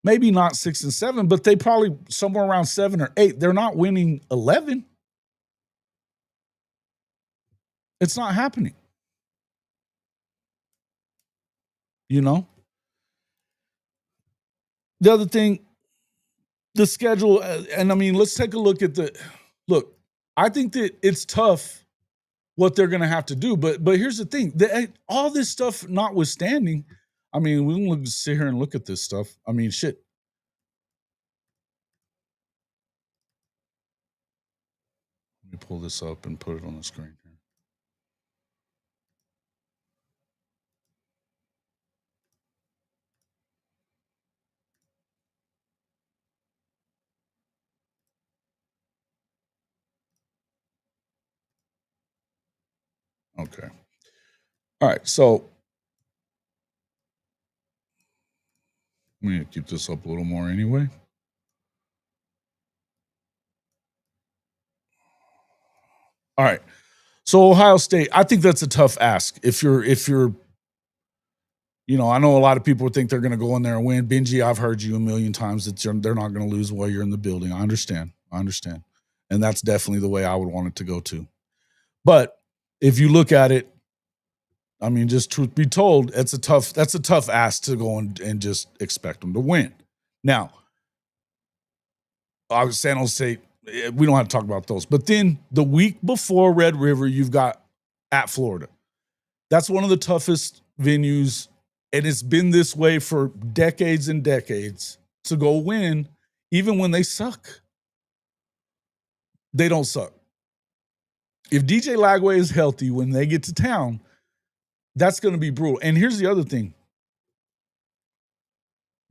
Maybe not 6-7, but they probably somewhere around 7 or 8. They're not winning 11. It's not happening. The other thing, the schedule, and I mean, let's take a look at I think that it's tough what they're going to have to do, but here's the thing, all this stuff notwithstanding, I mean, we can sit here and look at this stuff. I mean, shit. Let me pull this up and put it on the screen here. Okay. All right. So I'm going to keep this up a little more anyway. All right. So Ohio State, I think that's a tough ask. If you're, I know a lot of people think they're going to go in there and win. Benji, I've heard you a million times that they're not going to lose while you're in the building. I understand. And that's definitely the way I would want it to go too. But if you look at it, I mean, just truth be told, that's a tough ask to go and just expect them to win. Now, I was San Jose State, we don't have to talk about those. But then the week before Red River, you've got at Florida. That's one of the toughest venues, and it's been this way for decades and decades to go win, even when they suck. They don't suck. If DJ Lagway is healthy when they get to town, that's going to be brutal. And here's the other thing.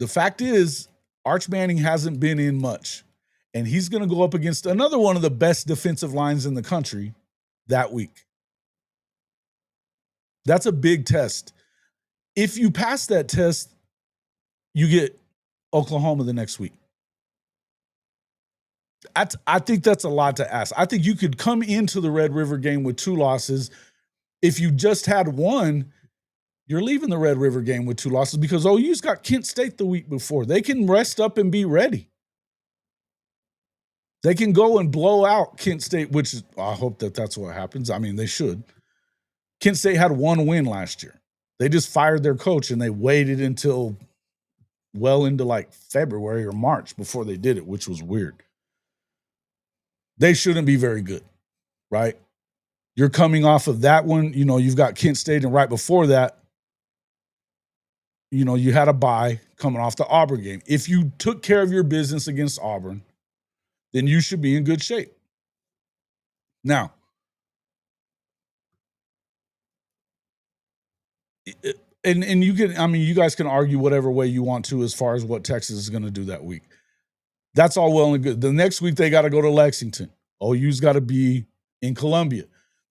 The fact is, Arch Manning hasn't been in much, and he's going to go up against another one of the best defensive lines in the country that week. That's a big test. If you pass that test, you get Oklahoma the next week. I think that's a lot to ask. I think you could come into the Red River game with 2 losses. If you just had one, you're leaving the Red River game with 2 losses because OU's got Kent State the week before. They can rest up and be ready. They can go and blow out Kent State, which is, I hope that's what happens. I mean, they should. Kent State had 1 win last year. They just fired their coach and they waited until well into like February or March before they did it, which was weird. they shouldn't be very good, right? You're coming off of that one. You've got Kent State, and right before that, you had a bye coming off the Auburn game. If you took care of your business against Auburn, then you should be in good shape. Now, and you guys can argue whatever way you want to as far as what Texas is going to do that week. That's all well and good. The next week they got to go to Lexington. OU's got to be in Columbia.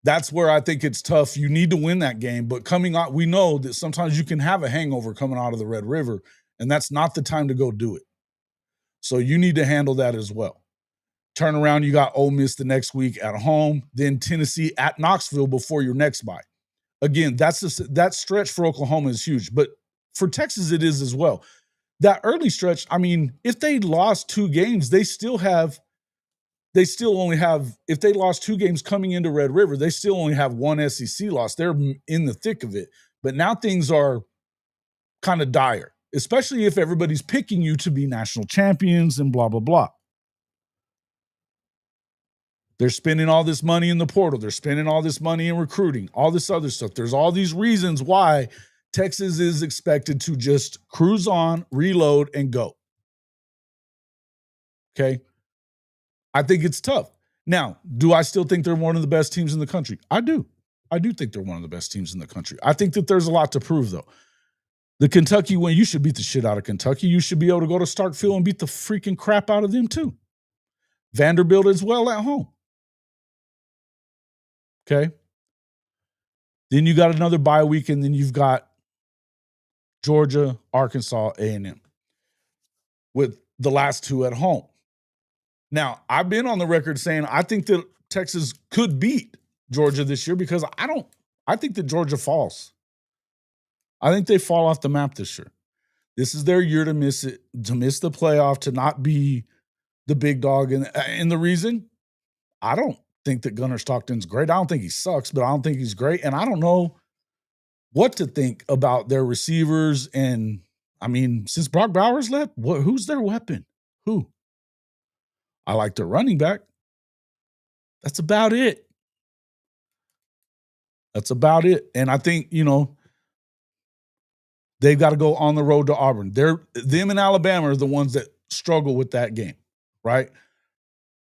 That's where I think it's tough. You need to win that game, but coming out, we know that sometimes you can have a hangover coming out of the Red River, and that's not the time to go do it. So you need to handle that as well. Turn around, you got Ole Miss the next week at home, then Tennessee at Knoxville before your next bye. Again, that stretch for Oklahoma is huge, but for Texas it is as well. That early stretch, if they lost 2 games, if they lost 2 games coming into Red River, they still only have 1 SEC loss. They're in the thick of it. But now things are kind of dire, especially if everybody's picking you to be national champions and blah, blah, blah. They're spending all this money in the portal. They're spending all this money in recruiting, all this other stuff. There's all these reasons why Texas is expected to just cruise on, reload, and go. Okay? I think it's tough. Now, do I still think they're one of the best teams in the country? I do. I do think they're one of the best teams in the country. I think that there's a lot to prove, though. The Kentucky win, you should beat the shit out of Kentucky. You should be able to go to Starkville and beat the freaking crap out of them, too. Vanderbilt as well at home. Okay? Then you got another bye week, and then you've got Georgia, Arkansas, A&M with the last 2 at home. Now, I've been on the record saying I think that Texas could beat Georgia this year because I think that Georgia falls. I think they fall off the map this year. This is their year to miss it, to miss the playoff, to not be the big dog. And the reason, I don't think that Gunnar Stockton's great. I don't think he sucks, but I don't think he's great. And I don't know what to think about their receivers. And, since Brock Bowers left, who's their weapon? Who? I like their running back. That's about it. And I think, they've got to go on the road to Auburn. Them and Alabama are the ones that struggle with that game, right?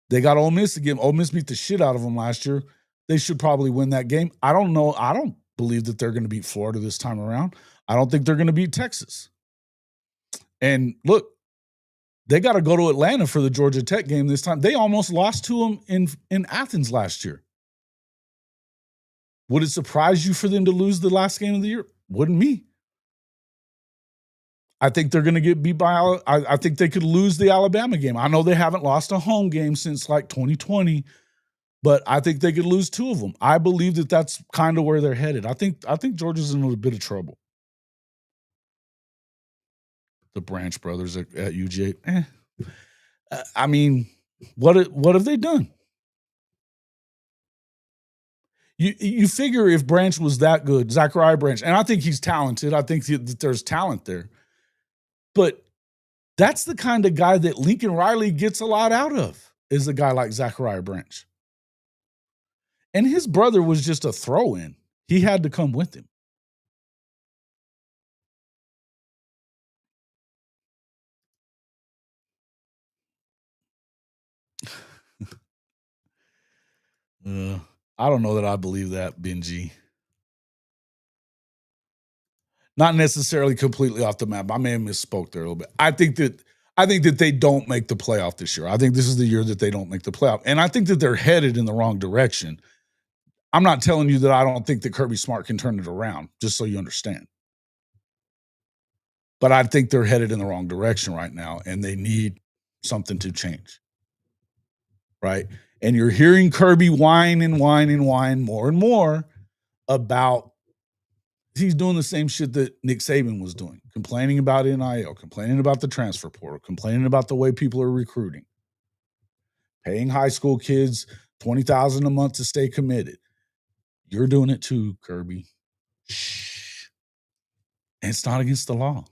They got Ole Miss again. Ole Miss beat the shit out of them last year. They should probably win that game. I don't know. I don't believe that they're going to beat Florida this time around. I don't think they're going to beat Texas. And look, they got to go to Atlanta for the Georgia Tech game this time. They almost lost to them in Athens last year. Would it surprise you for them to lose the last game of the year? Wouldn't me. I think they're going to get beat by – I think they could lose the Alabama game. I know they haven't lost a home game since like 2020, but I think they could lose 2 of them. I believe that that's kind of where they're headed. I think Georgia's in a bit of trouble. The Branch brothers at UGA. What have they done? You figure if Branch was that good, Zachariah Branch, and I think he's talented. I think that there's talent there. But that's the kind of guy that Lincoln Riley gets a lot out of, is a guy like Zachariah Branch. And his brother was just a throw-in. He had to come with him. I don't know that I believe that, Benji. Not necessarily completely off the map. I may have misspoke there a little bit. I think that they don't make the playoff this year. I think this is the year that they don't make the playoff. And I think that they're headed in the wrong direction. I'm not telling you that I don't think that Kirby Smart can turn it around, just so you understand. But I think they're headed in the wrong direction right now, and they need something to change. Right? And you're hearing Kirby whine more and more about he's doing the same shit that Nick Saban was doing, complaining about NIL, complaining about the transfer portal, complaining about the way people are recruiting, paying high school kids $20,000 a month to stay committed. You're doing it too, Kirby. Shh. And it's not against the law.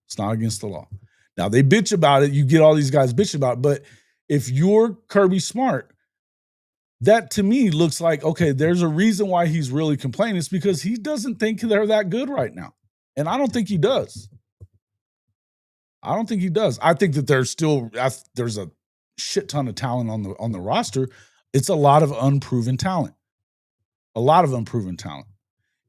It's not against the law. Now, they bitch about it. You get all these guys bitching about it, but if you're Kirby Smart, that to me looks like, okay, there's a reason why he's really complaining. It's because he doesn't think they're that good right now. And I don't think he does. I don't think he does. I think that there's a shit ton of talent on the roster. It's a lot of unproven talent. A lot of unproven talent.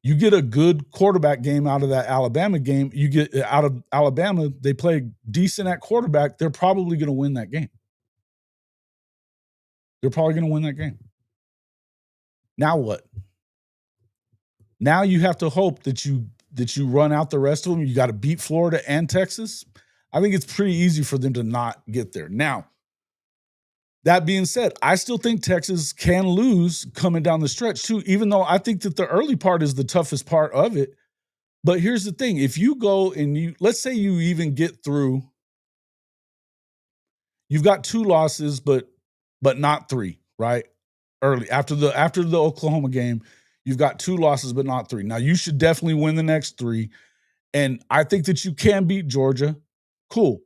You get a good quarterback game out of that Alabama game. You get out of Alabama, they play decent at quarterback. They're probably going to win that game. They're probably going to win that game. Now what? Now you have to hope that you run out the rest of them. You got to beat Florida and Texas. I think it's pretty easy for them to not get there. Now, that being said, I still think Texas can lose coming down the stretch too, even though I think that the early part is the toughest part of it. But here's the thing. If you go and let's say you even get through, you've got 2 losses, but not 3, right? Early after the Oklahoma game, you've got 2 losses, but not 3. Now you should definitely win the next 3. And I think that you can beat Georgia. Cool.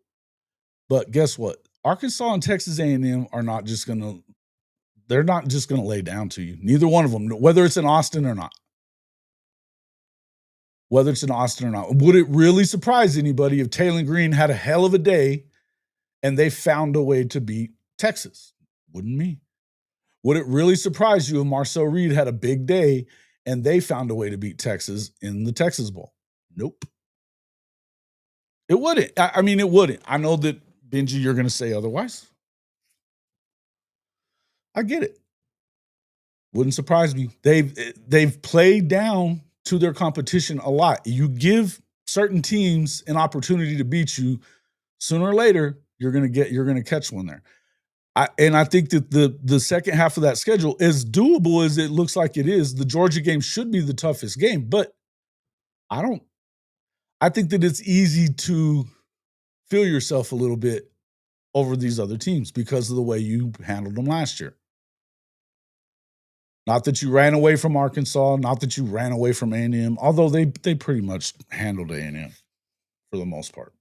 But guess what? Arkansas and Texas A&M are not just going to, they're not just going to lay down to you. Neither one of them, whether it's in Austin or not. Whether it's in Austin or not. Would it really surprise anybody if Taylor Green had a hell of a day and they found a way to beat Texas? Wouldn't me. Would it really surprise you if Marcel Reed had a big day and they found a way to beat Texas in the Texas Bowl? Nope. It wouldn't. I mean, it wouldn't. I know that, Benji, you're going to say otherwise. I get it. Wouldn't surprise me. They've played down to their competition a lot. You give certain teams an opportunity to beat you, sooner or later, you're going to catch one there. I think that the second half of that schedule, as doable as it looks like it is, the Georgia game should be the toughest game, but I think that it's easy to feel yourself a little bit over these other teams because of the way you handled them last year. Not that you ran away from Arkansas, not that you ran away from A&M, although they pretty much handled A&M for the most part.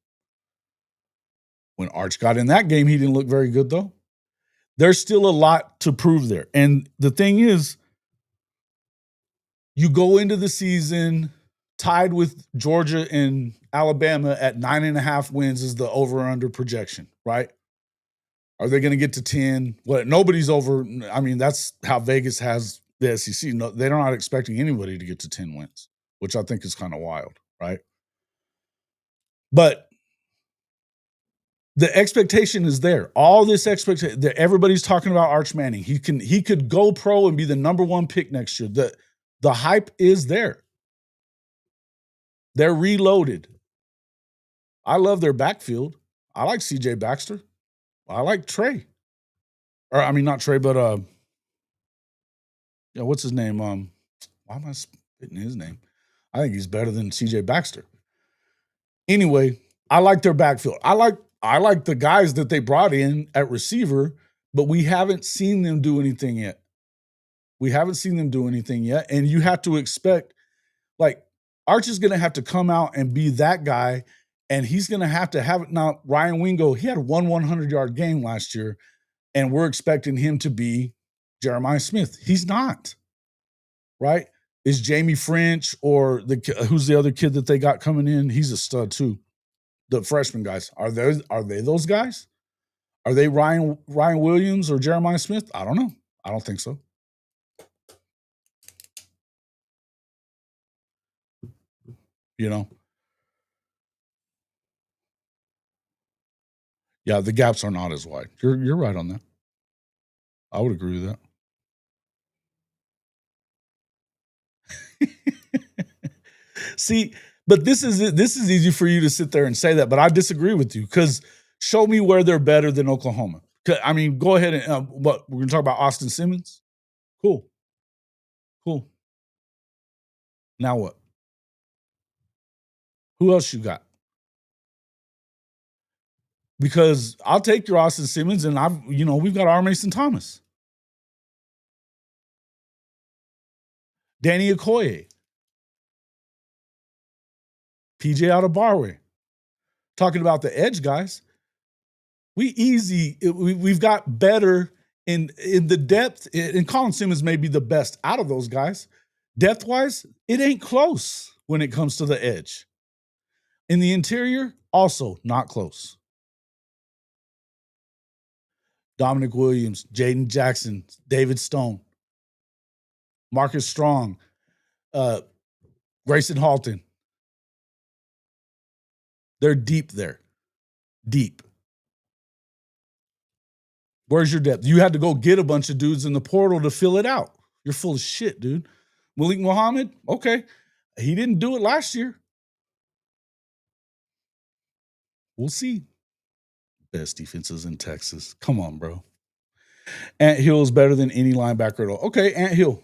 When Arch got in that game, he didn't look very good, though. There's still a lot to prove there. And the thing is, you go into the season tied with Georgia and Alabama at 9.5 wins is the over-under projection, right? Are they going to get to 10? Nobody's over. I mean, that's how Vegas has the SEC. No, they're not expecting anybody to get to 10 wins, which I think is kind of wild, right? But the expectation is there. All this expectation, everybody's talking about Arch Manning. He could go pro and be the number 1 pick next year. The hype is there. They're reloaded. I love their backfield. I like CJ Baxter. I like Trey. Or I mean, not Trey, but what's his name? Why am I spitting his name? I think he's better than CJ Baxter. Anyway, I like their backfield. I like the guys that they brought in at receiver, but we haven't seen them do anything yet. And you have to expect, like, Arch is going to have to come out and be that guy, and he's going to have it. Now, Ryan Wingo, he had a 100-yard game last year, and we're expecting him to be Jeremiah Smith. He's not, right? Is Jamie French or who's the other kid that they got coming in? He's a stud too. The freshman guys, are they those guys? Are they Ryan Williams or Jeremiah Smith? I don't know. I don't think so. You know? Yeah, the gaps are not as wide. You're right on that. I would agree with that. See, but this is easy for you to sit there and say that, but I disagree with you because show me where they're better than Oklahoma. I mean, go ahead and what we're going to talk about Austin Simmons. Cool. Now what? Who else you got? Because I'll take your Austin Simmons, and we've got R. Mason Thomas, Danny Okoye, PJ Adebayo. Talking about the edge guys. We've got better in the depth, and Colin Simmons may be the best out of those guys. Depth-wise, it ain't close when it comes to the edge. In the interior, also not close. Dominic Williams, Jaden Jackson, David Stone, Marcus Strong, Grayson Halton. They're deep there. Deep. Where's your depth? You had to go get a bunch of dudes in the portal to fill it out. You're full of shit, dude. Malik Muhammad, okay. He didn't do it last year. We'll see. Best defenses in Texas. Come on, bro. Ant Hill is better than any linebacker at all. Okay, Ant Hill.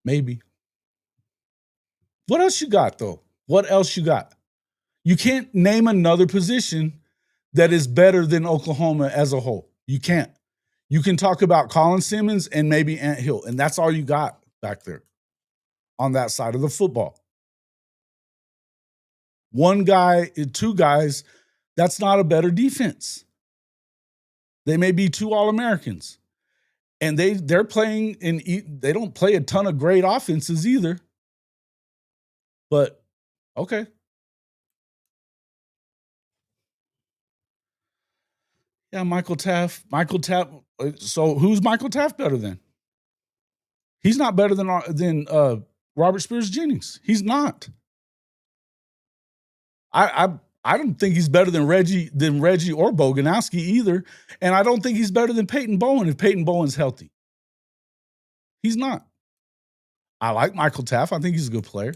Maybe. What else you got, though? What else you got? You can't name another position that is better than Oklahoma as a whole. You can't. You can talk about Colin Simmons and maybe Ant Hill, and that's all you got back there on that side of the football. One guy, two guys, that's not a better defense. They may be two All-Americans. And they're playing they don't play a ton of great offenses either. But okay. Yeah, Michael Taft. So who's Michael Taft better than? He's not better than Robert Spears Jennings. He's not. I don't think he's better than Reggie or Boganowski either. And I don't think he's better than Peyton Bowen if Peyton Bowen's healthy. He's not. I like Michael Taft. I think he's a good player.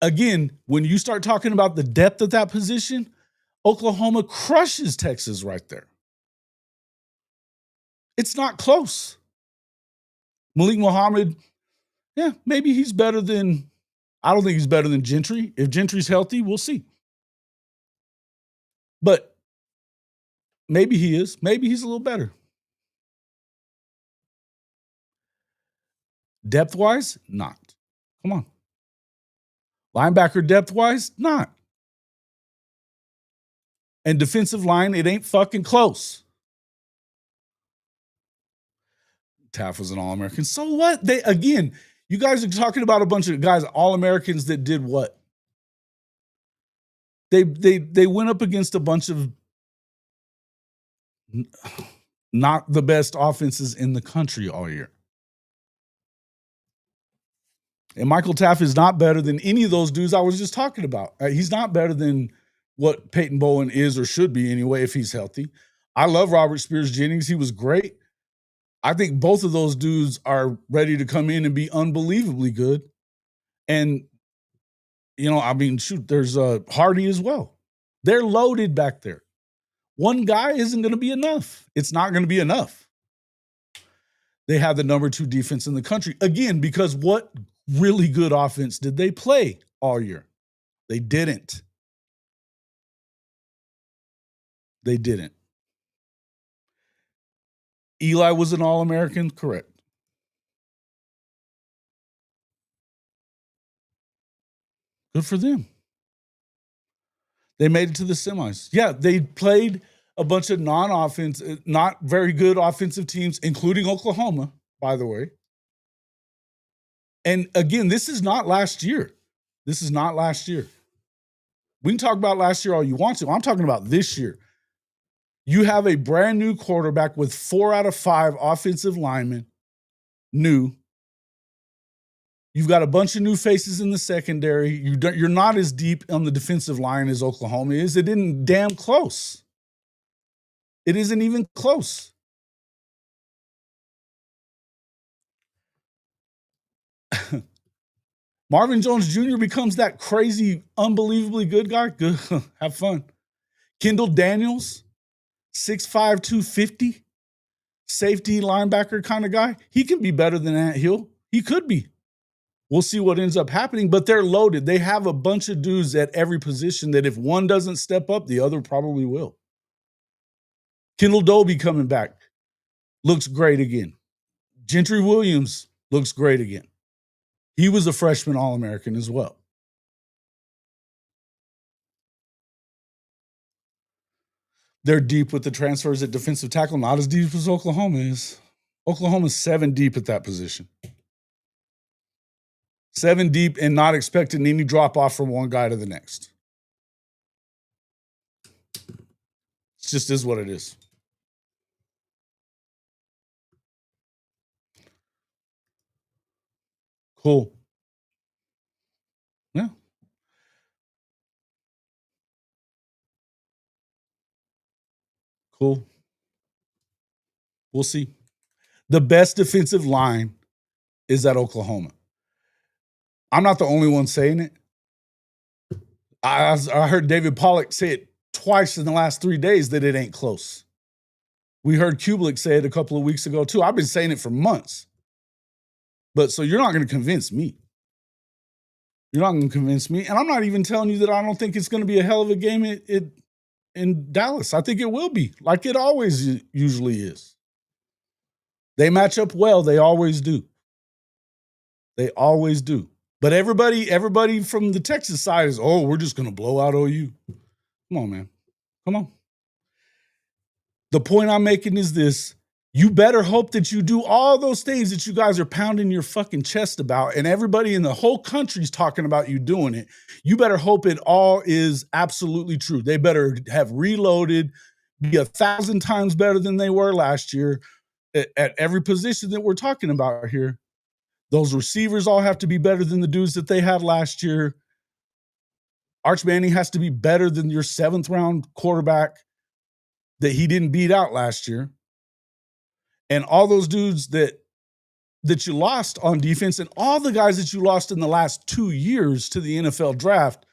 Again, when you start talking about the depth of that position, Oklahoma crushes Texas right there. It's not close. Malik Muhammad, yeah, maybe he's better than, I don't think he's better than Gentry. If Gentry's healthy, we'll see. But maybe he is. Maybe he's a little better. Depth-wise, not. Come on. Linebacker depth-wise, not. And defensive line, it ain't fucking close. Taft was an All-American. So what? You guys are talking about a bunch of guys, All-Americans that did what? They went up against a bunch of not the best offenses in the country all year. And Michael Taft is not better than any of those dudes I was just talking about. He's not better than what Peyton Bowen is or should be anyway if he's healthy. I love Robert Spears Jennings. He was great. I think both of those dudes are ready to come in and be unbelievably good. And, there's Hardy as well. They're loaded back there. One guy isn't going to be enough. It's not going to be enough. They have the number 2 defense in the country. Again, because what really good offense did they play all year? They didn't. They didn't. Eli was an All-American, correct. Good for them. They made it to the semis. Yeah, they played a bunch of not very good offensive teams, including Oklahoma, by the way. And again, this is not last year. This is not last year. We can talk about last year all you want to. I'm talking about this year. You have a brand new quarterback with 4 out of 5 offensive linemen, new. You've got a bunch of new faces in the secondary. You're not as deep on the defensive line as Oklahoma is. It isn't damn close. It isn't even close. Marvin Jones Jr. becomes that crazy, unbelievably good guy. Good. Have fun. Kendall Daniels, 6'5", 250, safety linebacker kind of guy. He can be better than Ant Hill. He could be. We'll see what ends up happening, but they're loaded. They have a bunch of dudes at every position that if one doesn't step up, the other probably will. Kendall Dobie coming back. Looks great again. Gentry Williams looks great again. He was a freshman All-American as well. They're deep with the transfers at defensive tackle, not as deep as Oklahoma is. Oklahoma's 7 deep at that position. 7 deep and not expecting any drop off from one guy to the next. It just is what it is. Cool. Yeah. Cool. We'll see. The best defensive line is at Oklahoma. I'm not the only one saying it. I heard David Pollock say it twice in the last 3 days that it ain't close. We heard Kublik say it a couple of weeks ago too. I've been saying it for months. But so you're not going to convince me. You're not going to convince me. And I'm not even telling you that I don't think it's going to be a hell of a game in Dallas. I think it will be, like it always usually is. They match up well. They always do. They always do. But everybody from the Texas side is, oh, we're just going to blow out OU. Come on, man. Come on. The point I'm making is this. You better hope that you do all those things that you guys are pounding your fucking chest about, and everybody in the whole country's talking about you doing it. You better hope it all is absolutely true. They better have reloaded, be 1,000 times better than they were last year at every position that we're talking about here. Those receivers all have to be better than the dudes that they had last year. Arch Manning has to be better than your 7th round quarterback that he didn't beat out last year. And all those dudes that you lost on defense and all the guys that you lost in the last 2 years to the NFL draft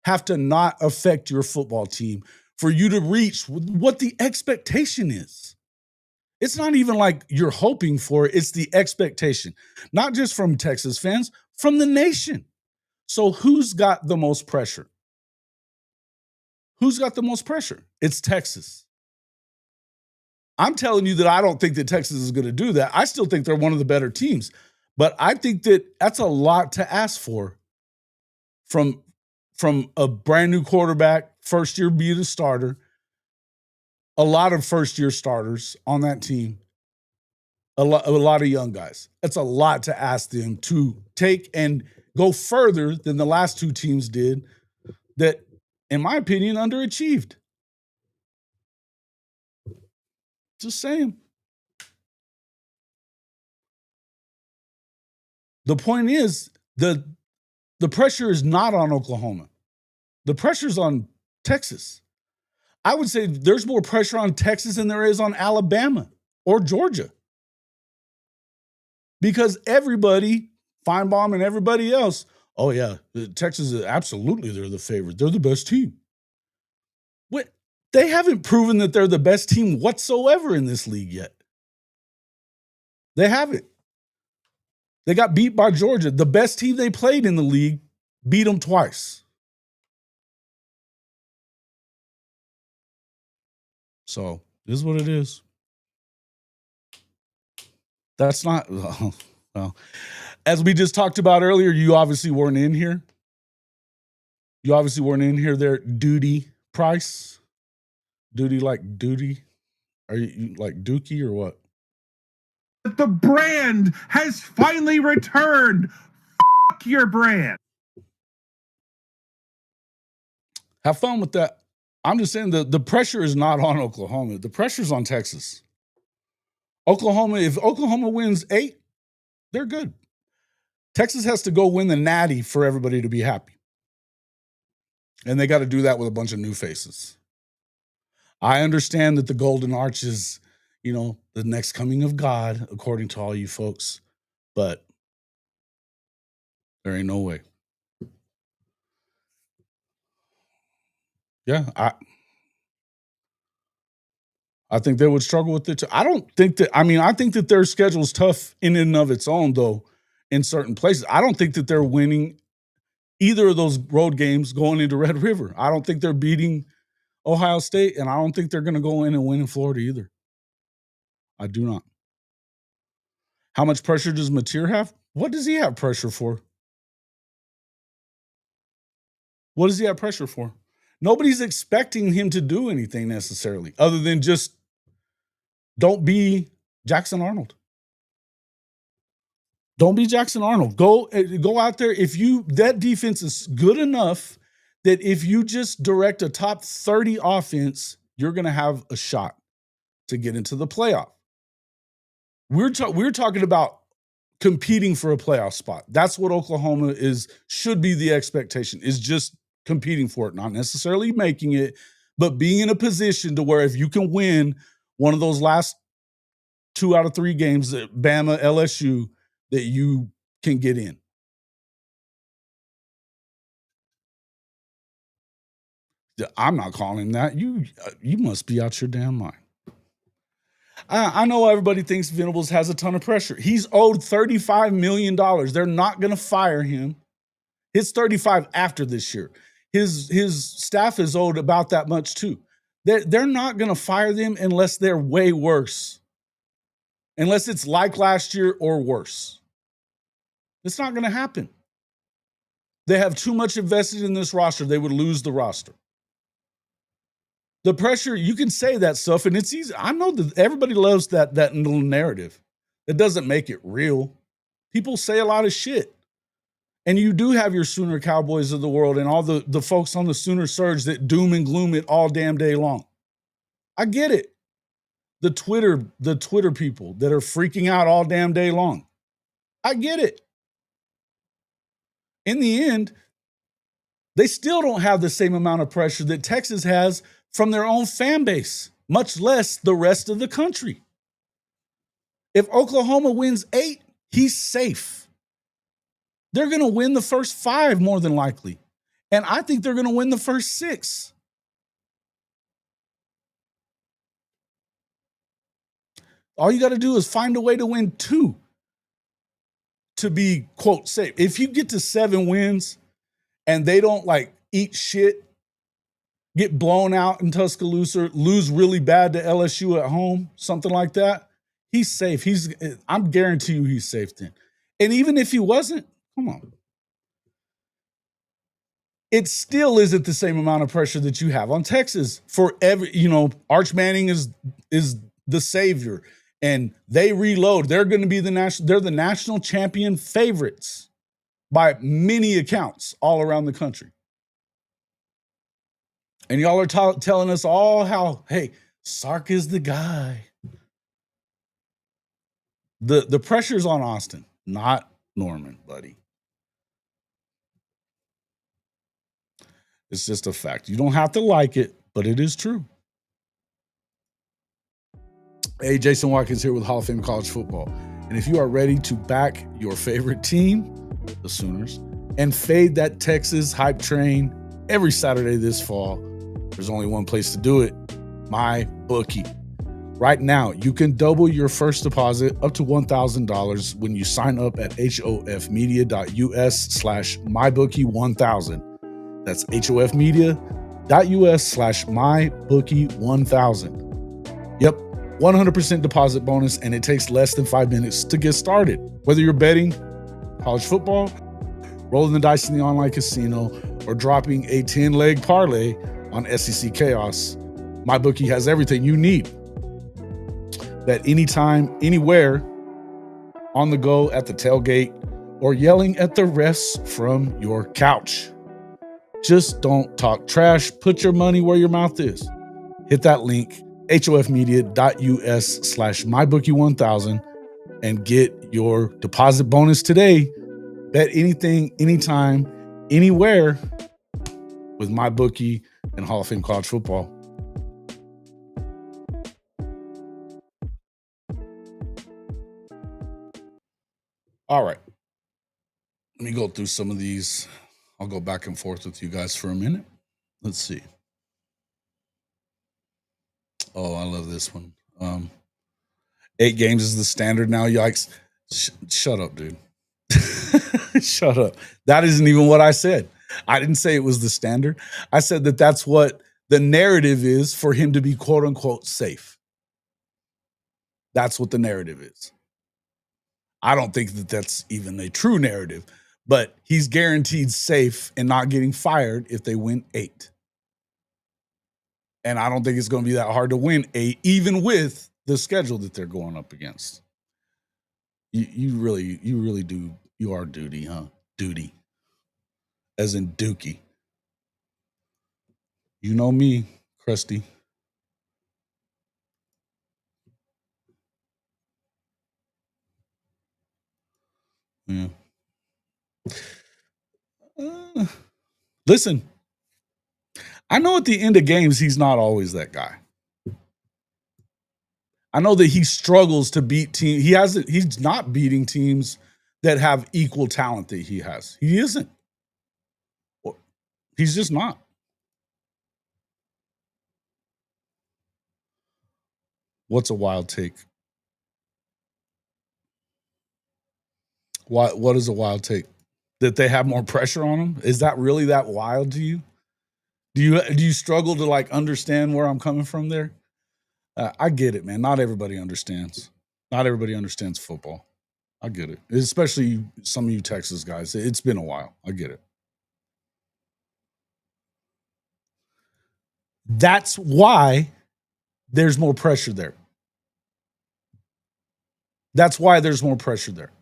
have to not affect your football team for you to reach what the expectation is. It's not even like you're hoping for it. It's the expectation, not just from Texas fans, from the nation. So who's got the most pressure? Who's got the most pressure? It's Texas. I'm telling you that I don't think that Texas is going to do that. I still think they're one of the better teams. But I think that that's a lot to ask for from a brand new quarterback, first year being a starter, a lot of first year starters on that team, a lot of young guys. That's a lot to ask them to take and go further than the last 2 teams did that, in my opinion, underachieved. Just saying. The point is the pressure is not on Oklahoma. The pressure's on Texas. I would say there's more pressure on Texas than there is on Alabama or Georgia. Because everybody, Feinbaum and everybody else, oh yeah, Texas is absolutely, they're the favorite. They're the best team. What? They haven't proven that they're the best team whatsoever in this league yet. They haven't. They got beat by Georgia. The best team they played in the league beat them twice. So, this is what it is. That's not, well, as we just talked about earlier, you obviously weren't in here. You obviously weren't in here there. Duty Price. Duty like duty. Are you like Dookie or what? The brand has finally returned. Fuck your brand. Have fun with that. I'm just saying the pressure is not on Oklahoma. The pressure's on Texas. Oklahoma, if Oklahoma wins 8, they're good. Texas has to go win the Natty for everybody to be happy. And they got to do that with a bunch of new faces. I understand that the Golden Arch is, the next coming of God, according to all you folks, but there ain't no way. Yeah, I think they would struggle with it too. I think that their schedule's tough in and of its own, though, in certain places. I don't think that they're winning either of those road games going into Red River. I don't think they're beating Ohio State, and I don't think they're going to go in and win in Florida either. I do not. How much pressure does Mateer have? What does he have pressure for? What does he have pressure for? Nobody's expecting him to do anything necessarily other than just don't be Jackson Arnold. Don't be Jackson Arnold. Go out there. If that defense is good enough that if you just direct a top 30 offense, you're going to have a shot to get into the playoff. We're talking about competing for a playoff spot. That's what Oklahoma should be the expectation, is just competing for it, not necessarily making it, but being in a position to where if you can win one of those last 2 out of 3 games at Bama, LSU, that you can get in. I'm not calling him that. You must be out your damn mind. I know everybody thinks Venables has a ton of pressure. He's owed $35 million. They're not going to fire him. It's 35 after this year. His staff is owed about that much too. They're not going to fire them unless they're way worse. Unless it's like last year or worse. It's not going to happen. They have too much invested in this roster. They would lose the roster. The pressure, you can say that stuff, and it's easy. I know that everybody loves that little narrative. It doesn't make it real. People say a lot of shit. And you do have your Sooner Cowboys of the world and all the folks on the Sooner Surge that doom and gloom it all damn day long. I get it. The Twitter people that are freaking out all damn day long. I get it. In the end, they still don't have the same amount of pressure that Texas has from their own fan base, much less the rest of the country. If Oklahoma wins 8, he's safe. They're going to win the first 5 more than likely. And I think they're going to win the first 6. All you got to do is find a way to win 2 to be, quote, safe. If you get to 7 wins and they don't eat shit, get blown out in Tuscaloosa, lose really bad to LSU at home, something like that, he's safe. I'm guarantee you he's safe then. And even if he wasn't, come on. It still isn't the same amount of pressure that you have on Texas for Arch Manning is the savior and they reload. They're going to be they're the national champion favorites by many accounts all around the country. And y'all are telling us all how, hey, Sark is the guy. The pressure's on Austin, not Norman, buddy. It's just a fact. You don't have to like it, but it is true. Hey, Jason Watkins here with Hall of Fame College Football. And if you are ready to back your favorite team, the Sooners, and fade that Texas hype train every Saturday this fall, there's only one place to do it, MyBookie. Right now, you can double your first deposit up to $1,000 when you sign up at hofmedia.us/mybookie1000. That's hofmedia.us/mybookie1000. Yep, 100% deposit bonus, and it takes less than 5 minutes to get started. Whether you're betting college football, rolling the dice in the online casino, or dropping a 10-leg parlay on SEC Chaos, MyBookie has everything you need. Bet anytime, anywhere, on the go, at the tailgate, or yelling at the refs from your couch. Just don't talk trash. Put your money where your mouth is. Hit that link, hofmedia.us/mybookie1000, and get your deposit bonus today. Bet anything, anytime, anywhere with MyBookie and Hall of Fame College Football. All right. Let me go through some of these. I'll go back and forth with you guys for a minute. Let's see. Oh, I love this one. 8 games is the standard now. Yikes. Shut up, dude. Shut up. That isn't even what I said. I didn't say it was the standard. I said that that's what the narrative is for him to be quote unquote safe. That's what the narrative is. I don't think that that's even a true narrative, but he's guaranteed safe and not getting fired if they win 8. And I don't think it's going to be that hard to win, even with the schedule that they're going up against. You really do. You are duty, huh? Duty. As in Dookie. You know me, Krusty. Yeah. Listen, I know at the end of games, he's not always that guy. I know that he struggles to beat teams. He's not beating teams that have equal talent that he has. He isn't. He's just not. What's a wild take? What is a wild take? That they have more pressure on them? Is that really that wild to you? Do you struggle to like understand where I'm coming from there? I get it, man. Not everybody understands. Not everybody understands football. I get it. Especially some of you Texas guys. It's been a while. I get it. That's why there's more pressure there. That's why there's more pressure there.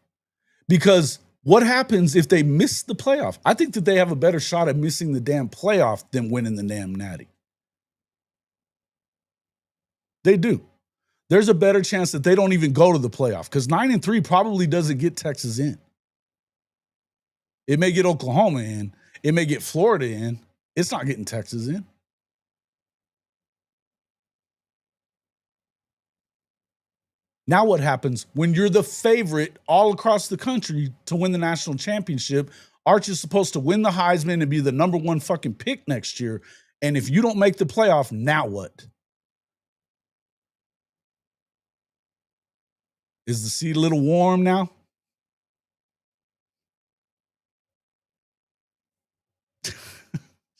Because what happens if they miss the playoff? I think that they have a better shot at missing the damn playoff than winning the damn natty. They do. There's a better chance that they don't even go to the playoff because 9-3 probably doesn't get Texas in. It may get Oklahoma in. It may get Florida in. It's not getting Texas in. Now what happens when you're the favorite all across the country to win the national championship? Arch is supposed to win the Heisman and be the number one fucking pick next year. And if you don't make the playoff, now what? Is the seat a little warm now?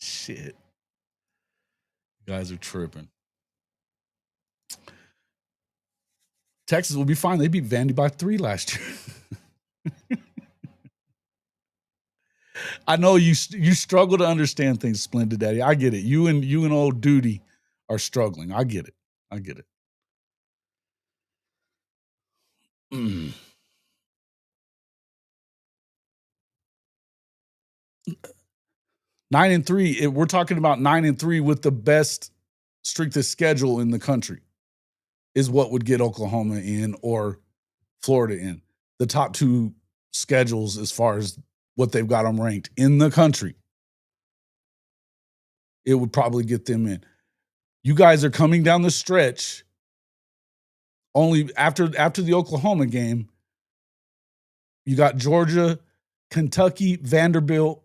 Shit. You guys are tripping. Texas will be fine. They beat Vandy by 3 last year. I know you struggle to understand things, Splendid Daddy. I get it. You and old Duty are struggling. I get it. I get it. 9-3. We're talking about 9-3 with the best strength of schedule in the country is what would get Oklahoma in or Florida in. The top 2 schedules as far as what they've got them ranked in the country. It would probably get them in. You guys are coming down the stretch only after the Oklahoma game. You got Georgia, Kentucky, Vanderbilt,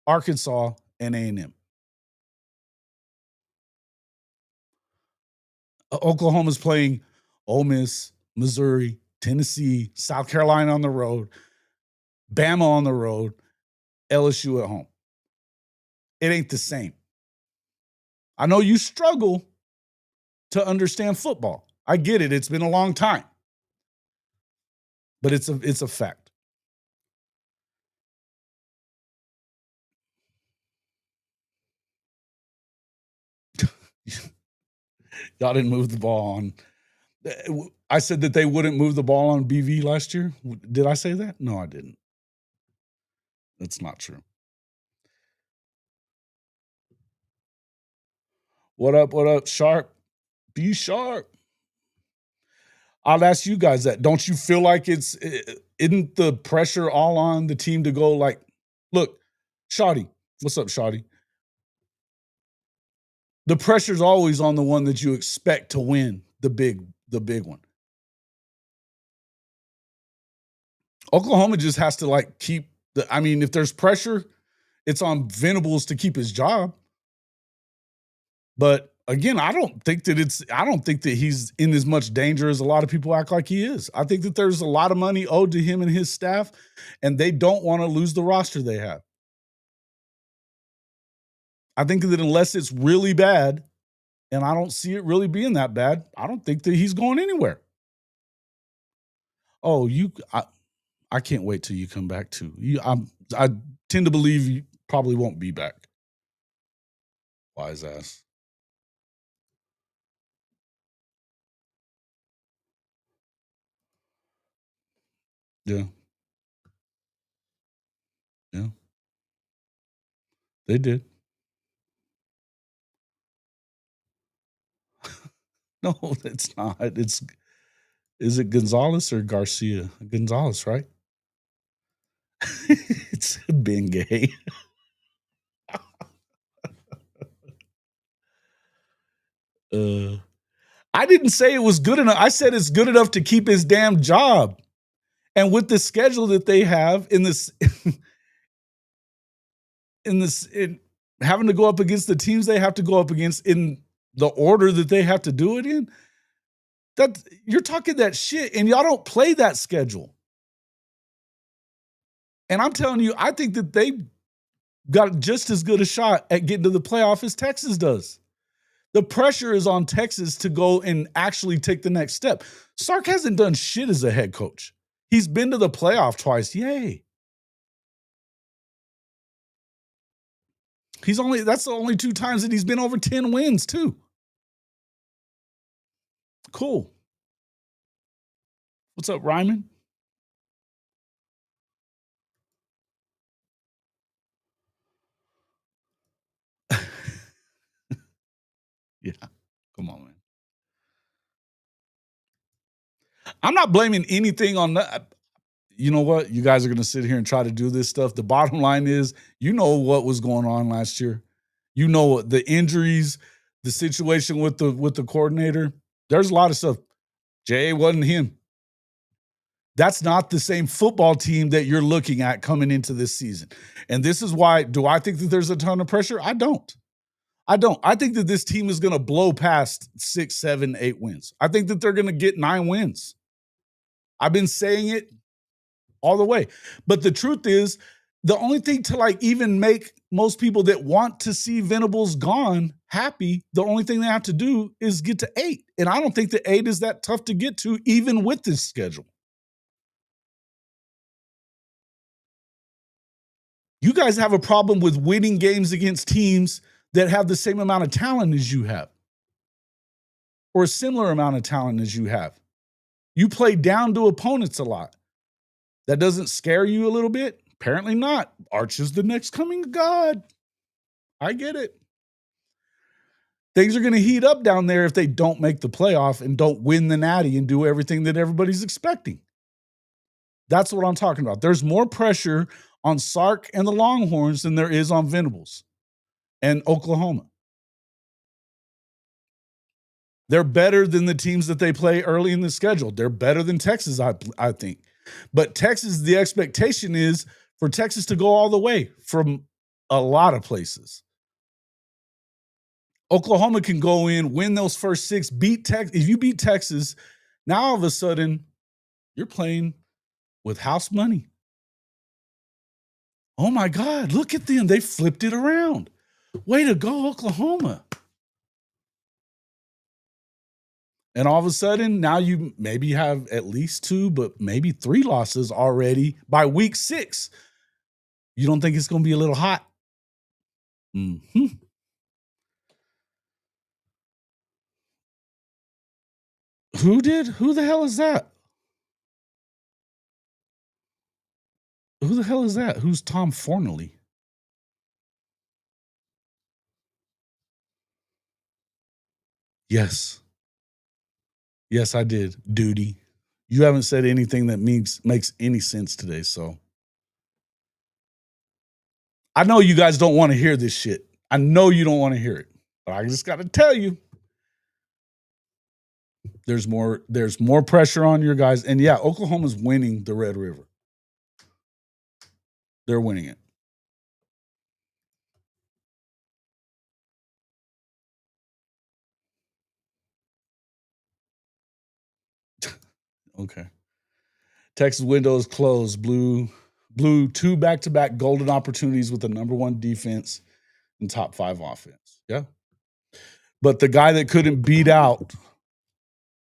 Arkansas, and A&M. Oklahoma's playing Ole Miss, Missouri, Tennessee, South Carolina on the road, Bama on the road, LSU at home. It ain't the same. I know you struggle to understand football. I get it. It's been a long time. But it's a fact. Y'all didn't move the ball on. I said that they wouldn't move the ball on BV last year. Did I say that? No, I didn't. That's not true. What up? What up? Sharp. Be sharp. I'll ask you guys that. Don't you feel like isn't the pressure all on the team to go like, look, Shawty, what's up, Shawty? The pressure's always on the one that you expect to win the big one. Oklahoma just has to like keep if there's pressure, it's on Venables to keep his job. But again, I don't think that he's in as much danger as a lot of people act like he is. I think that there's a lot of money owed to him and his staff, and they don't want to lose the roster they have. I think that unless it's really bad, and I don't see it really being that bad, I don't think that he's going anywhere. Oh, I can't wait till you come back too. I tend to believe you probably won't be back. Wise ass. Yeah. Yeah. They did. No, it's not. Is it Gonzalez or Garcia? Gonzalez, right? It's Ben Gay. I didn't say it was good enough. I said it's good enough to keep his damn job. And with the schedule that they have in this, in having to go up against the teams they have to go up against in the order that they have to do it in, that you're talking that shit, and y'all don't play that schedule. And I'm telling you, I think that they got just as good a shot at getting to the playoff as Texas does. The pressure is on Texas to go and actually take the next step. Sark hasn't done shit as a head coach. He's been to the playoff twice. Yay. That's the only 2 times that he's been over 10 wins, too. Cool. What's up, Ryman? Yeah. Come on, man. I'm not blaming anything on that. You know what? You guys are going to sit here and try to do this stuff. The bottom line is, you know what was going on last year. You know the injuries, the situation with the coordinator. There's a lot of stuff. Jay wasn't him. That's not the same football team that you're looking at coming into this season. And this is why, do I think that there's a ton of pressure? I don't. I think that this team is going to blow past 6, 7, 8 wins. I think that they're going to get 9 wins. I've been saying it all the way. But the truth is, the only thing to like even make most people that want to see Venables gone happy, the only thing they have to do is get to 8. And I don't think that 8 is that tough to get to, even with this schedule. You guys have a problem with winning games against teams that have the same amount of talent as you have, or a similar amount of talent as you have. You play down to opponents a lot. That doesn't scare you a little bit? Apparently not. Arch is the next coming of God. I get it. Things are going to heat up down there if they don't make the playoff and don't win the natty and do everything that everybody's expecting. That's what I'm talking about. There's more pressure on Sark and the Longhorns than there is on Venables and Oklahoma. They're better than the teams that they play early in the schedule. They're better than Texas, I think. But Texas, the expectation is for Texas to go all the way from a lot of places. Oklahoma can go in, win those first 6, beat Texas. If you beat Texas, now all of a sudden you're playing with house money. Oh my God, look at them. They flipped it around. Way to go, Oklahoma. And all of a sudden, now you maybe have at least 2, but maybe 3 losses already by week 6. You don't think it's going to be a little hot? Mm-hmm. Who did? Who the hell is that? Who the hell is that? Who's Tom Fornelly? Yes. Yes, I did. Duty. You haven't said anything that makes any sense today, so. I know you guys don't want to hear this shit. I know you don't want to hear it. But I just got to tell you. There's more pressure on your guys. And yeah, Oklahoma's winning the Red River. They're winning it. Okay. Texas window is closed. Blew 2 back-to-back golden opportunities with the number 1 defense and top 5 offense. Yeah. But the guy that couldn't beat out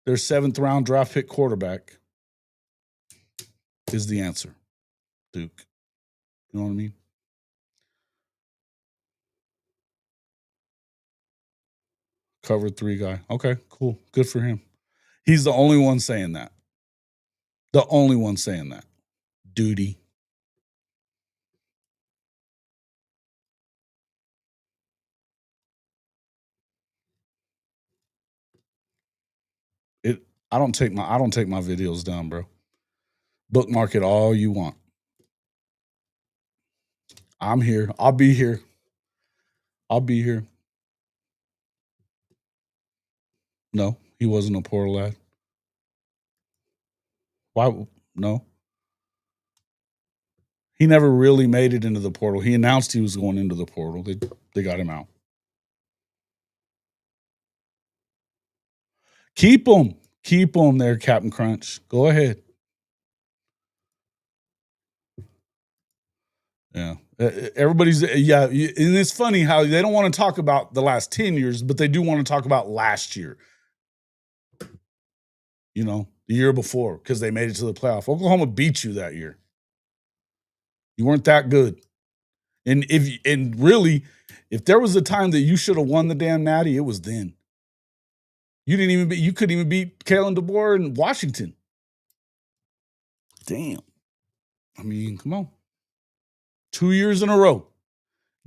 their 7th round draft pick quarterback is the answer. Duke. You know what I mean? Cover 3 guy. Okay, cool. Good for him. He's the only one saying that. The only one saying that. duty. I don't take my videos down, bro. Bookmark it all you want. I'm here. I'll be here. No, he wasn't a portal lad. Why? No. He never really made it into the portal. He announced he was going into the portal. They got him out. Keep him there, Captain Crunch. Go ahead. Yeah. Everybody's, yeah. And it's funny how they don't want to talk about the last 10 years, but they do want to talk about last year. The year before, because they made it to the playoff. Oklahoma beat you that year. You weren't that good. And really, if there was a time that you should have won the damn natty, it was then. You couldn't even beat Kalen DeBoer in Washington. Damn. I mean, come on. 2 years in a row,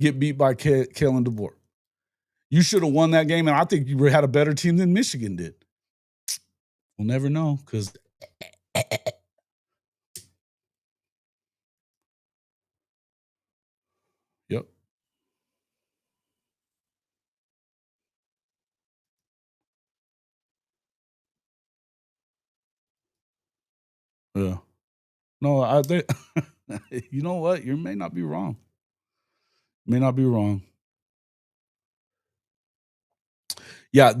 get beat by Kalen DeBoer. You should have won that game, and I think you had a better team than Michigan did. We'll never know, because yep. Yeah. No, you know what? You may not be wrong. Yeah,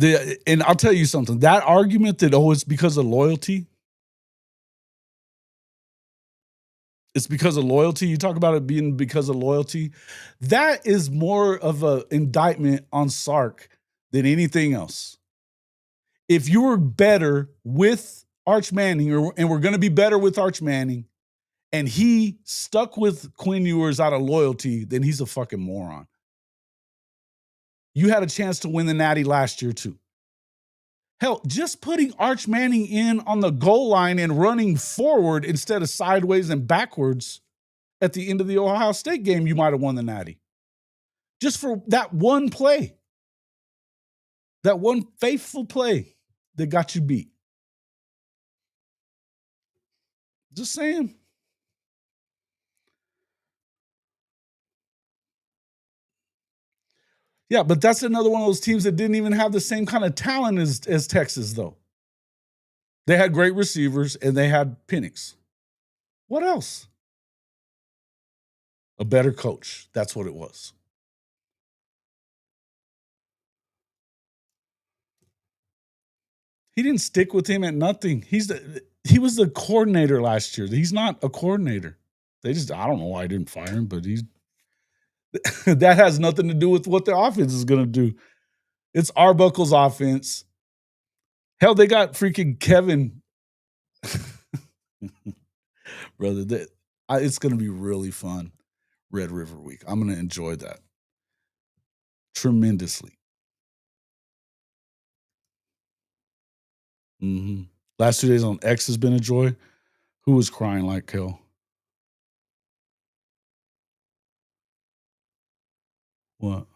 and I'll tell you something. That argument that, it's because of loyalty. It's because of loyalty. You talk about it being because of loyalty. That is more of an indictment on Sark than anything else. If you were better with Arch Manning, and we're going to be better with Arch Manning, and he stuck with Quinn Ewers out of loyalty, then he's a fucking moron. You had a chance to win the natty last year too. Hell, just putting Arch Manning in on the goal line and running forward instead of sideways and backwards at the end of the Ohio State game, you might have won the natty. Just for that one play. That one faithful play that got you beat. Just saying. Yeah, but that's another one of those teams that didn't even have the same kind of talent as Texas, though. They had great receivers, and they had Penix. What else? A better coach. That's what it was. He didn't stick with him at nothing. He was the coordinator last year. He's not a coordinator. I don't know why I didn't fire him, but that has nothing to do with what the offense is going to do. It's Arbuckle's offense. Hell, they got freaking Kevin. Brother, it's going to be really fun. Red River Week. I'm going to enjoy that tremendously. Mm-hmm. Last 2 days on X has been a joy. Who was crying like hell? What?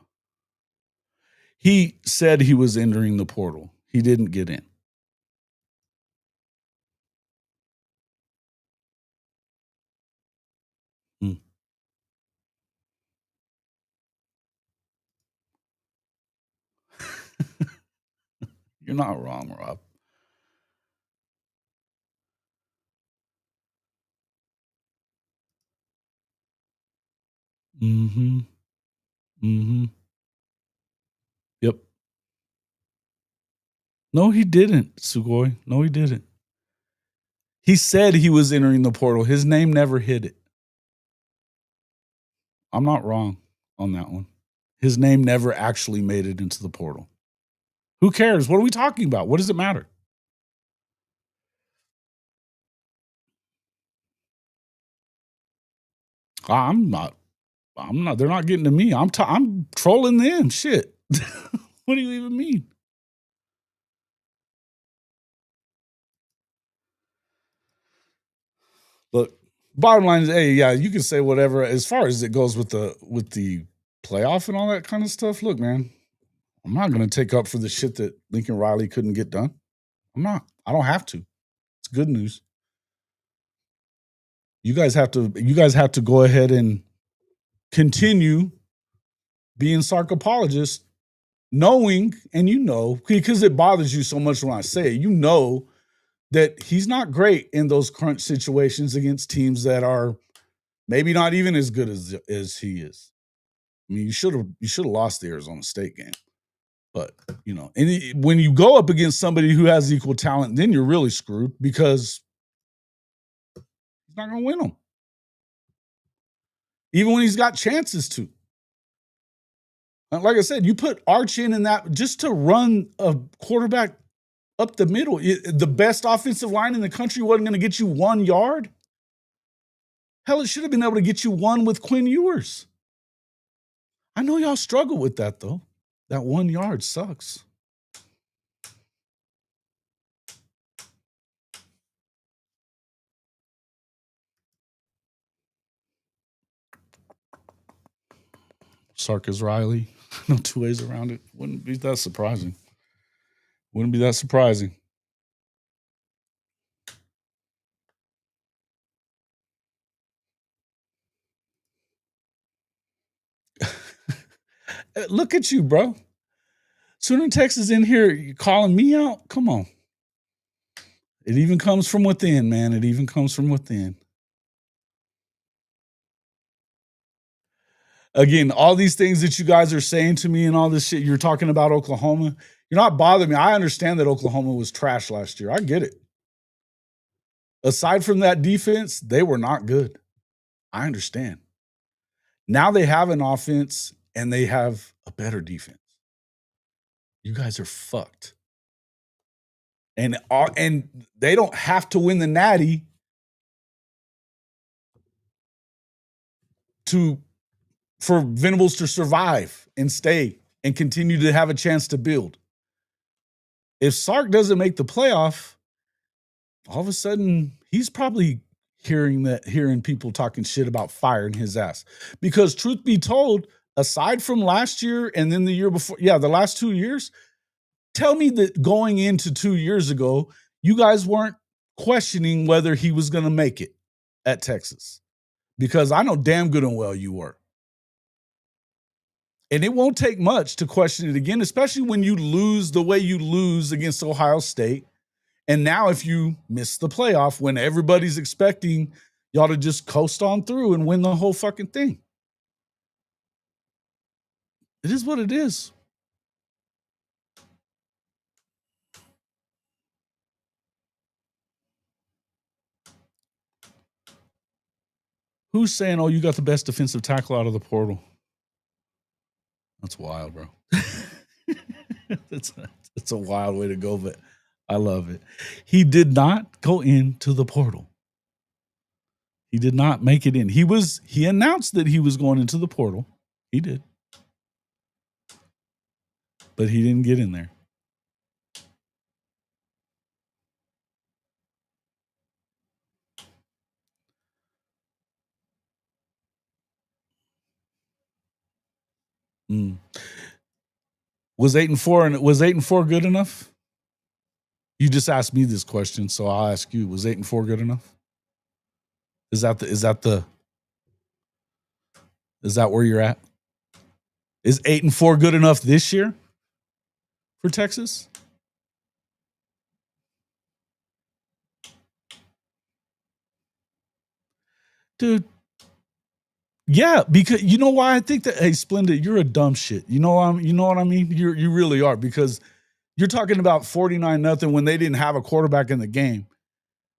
He said he was entering the portal. He didn't get in. Hmm. You're not wrong, Rob. Mm-hmm. Mm-hmm. Yep. No, he didn't, Sugoi. No, he didn't. He said he was entering the portal. His name never hit it. I'm not wrong on that one. His name never actually made it into the portal. Who cares? What are we talking about? What does it matter? I'm not. They're not getting to me. I'm trolling them. Shit. What do you even mean? Look, Bottom line is, hey, yeah, you can say whatever as far as it goes with the playoff and all that kind of stuff. Look, man, I'm not going to take up for the shit that Lincoln Riley couldn't get done. I'm not. I don't have to. It's good news. You guys have to go ahead and continue being Sark apologists, knowing, and because it bothers you so much when I say it, that he's not great in those crunch situations against teams that are maybe not even as good as he is. I mean, you should have lost the Arizona State game. But, when you go up against somebody who has equal talent, then you're really screwed because he's not going to win them. Even when he's got chances to. Like I said, you put Arch in that just to run a quarterback up the middle. The best offensive line in the country wasn't going to get you 1 yard. Hell, it should have been able to get you one with Quinn Ewers. I know y'all struggle with that, though. That 1 yard sucks. Sark is Riley. No two ways around it. Wouldn't be that surprising. Look at you, bro. Sooner Texas in here, you calling me out? Come on. It even comes from within, man. It even comes from within. Again, all these things that you guys are saying to me and all this shit, you're talking about Oklahoma. You're not bothering me. I understand that Oklahoma was trash last year. I get it. Aside from that defense, they were not good. I understand. Now they have an offense and they have a better defense. You guys are fucked. And they don't have to win the Natty for Venables to survive and stay and continue to have a chance to build. If Sark doesn't make the playoff, all of a sudden he's probably hearing people talking shit about firing his ass. Because truth be told, aside from last year and then the year before, the last 2 years, tell me that going into 2 years ago, you guys weren't questioning whether he was going to make it at Texas. Because I know damn good and well you were. And it won't take much to question it again, especially when you lose the way you lose against Ohio State. And now if you miss the playoff when everybody's expecting y'all to just coast on through and win the whole fucking thing. It is what it is. Who's saying, oh, you got the best defensive tackle out of the portal? That's wild, bro. It's a wild way to go, but I love it. He did not go into the portal. He did not make it in. He announced that he was going into the portal. He did. But he didn't get in there. Was 8-4 and was 8-4 good enough? You just asked me this question, so I'll ask you: was 8-4 good enough? Is that where you're at? Is 8-4 good enough this year for Texas? Dude. Yeah, because you know why I think that, hey, Splendid, you're a dumb shit. You know what I mean? You really are, because you're talking about 49-0 when they didn't have a quarterback in the game.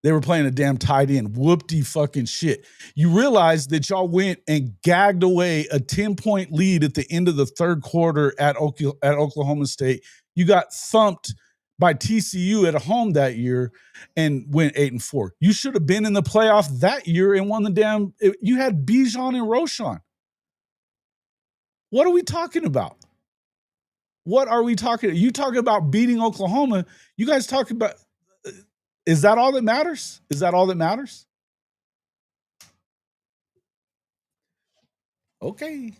They were playing a damn tight end. Whoop-de fucking shit. You realize that y'all went and gagged away a 10-point lead at the end of the third quarter at Oklahoma State. You got thumped by TCU at home that year and went 8-4. You should have been in the playoff that year and won the damn. You had Bijan and Roschon. What are we talking about? What are we talking about? You talking about beating Oklahoma. You guys talk about, is that all that matters? Is that all that matters? Okay.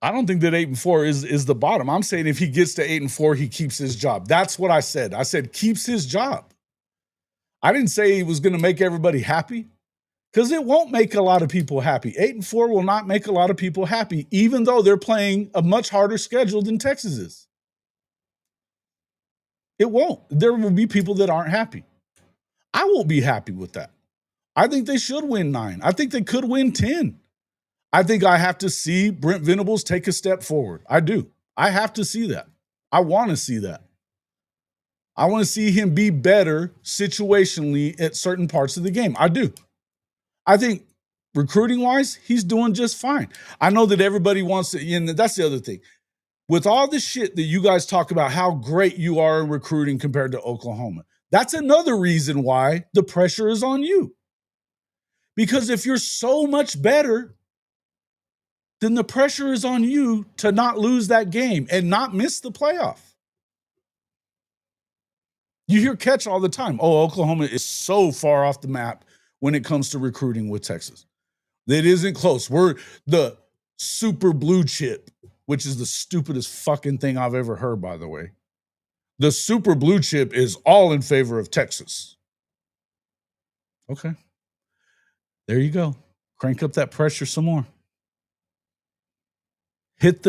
I don't think that 8-4 is the bottom. I'm saying if he gets to 8-4, he keeps his job. That's what I said. I said keeps his job. I didn't say he was going to make everybody happy, because it won't make a lot of people happy. 8-4 will not make a lot of people happy, even though they're playing a much harder schedule than Texas is. It won't. There will be people that aren't happy. I won't be happy with that. I think they should win 9. I think they could win 10. I think I have to see Brent Venables take a step forward. I do. I have to see that. I want to see that. I want to see him be better situationally at certain parts of the game. I do. I think recruiting wise, he's doing just fine. I know that everybody wants to, and that's the other thing. With all the shit that you guys talk about how great you are in recruiting compared to Oklahoma, that's another reason why the pressure is on you. Because if you're so much better, then the pressure is on you to not lose that game and not miss the playoff. You hear catch all the time. Oh, Oklahoma is so far off the map when it comes to recruiting with Texas. That isn't close. We're the super blue chip, which is the stupidest fucking thing I've ever heard, by the way. The super blue chip is all in favor of Texas. Okay. There you go. Crank up that pressure some more. It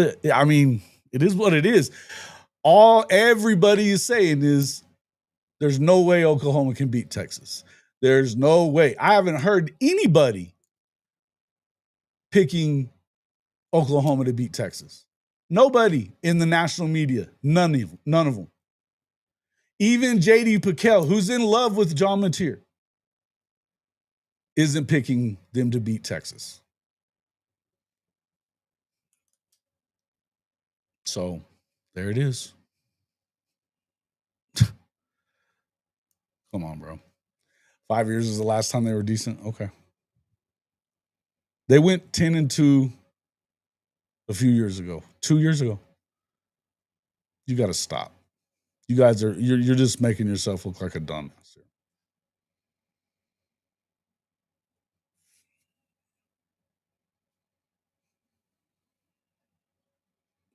is what it is. All everybody is saying is there's no way Oklahoma can beat Texas. There's no way. I haven't heard anybody picking Oklahoma to beat Texas. Nobody in the national media. None of them. Even J.D. Piquel, who's in love with John Mateer, isn't picking them to beat Texas. So there it is. Come on, bro. 5 years is the last time they were decent. Okay. They went 10-2 a few years ago. 2 years ago. You got to stop. You guys you're just making yourself look like a dumbass here.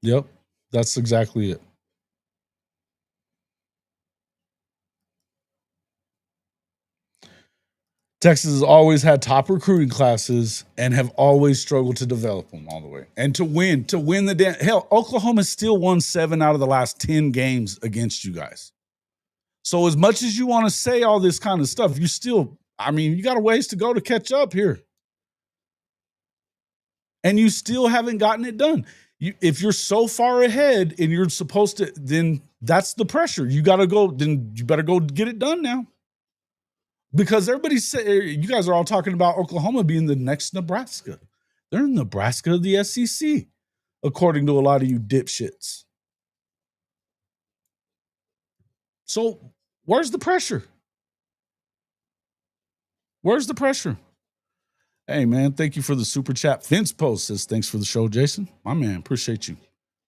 Yep. That's exactly it. Texas has always had top recruiting classes and have always struggled to develop them all the way. And to win the damn hell, Oklahoma still won 7 out of the last 10 games against you guys. So as much as you want to say all this kind of stuff, you still, you got a ways to go to catch up here. And you still haven't gotten it done. If you're so far ahead and you're supposed to, then that's the pressure. You got to go, then you better go get it done now. Because everybody say you guys are all talking about Oklahoma being the next Nebraska. They're in Nebraska of the SEC, according to a lot of you dipshits. So where's the pressure? Where's the pressure? Hey, man, thank you for the super chat. Fence Post says, thanks for the show, Jason. My man, appreciate you.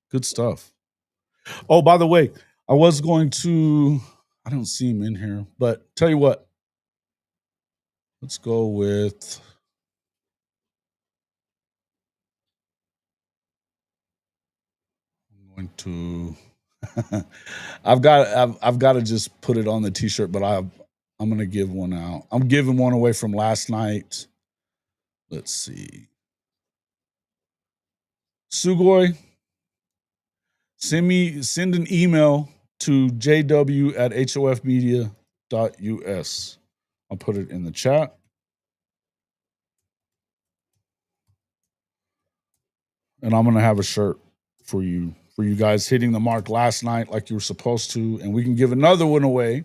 Good stuff. Oh, by the way, I don't see him in here, but tell you what, let's go with, I'm going to, I've got to just put it on the t-shirt, but I'm going to give one out. I'm giving one away from last night. Let's see. Sugoi, send an email to jw@hofmedia.us. I'll put it in the chat. And I'm going to have a shirt for you guys hitting the mark last night like you were supposed to. And we can give another one away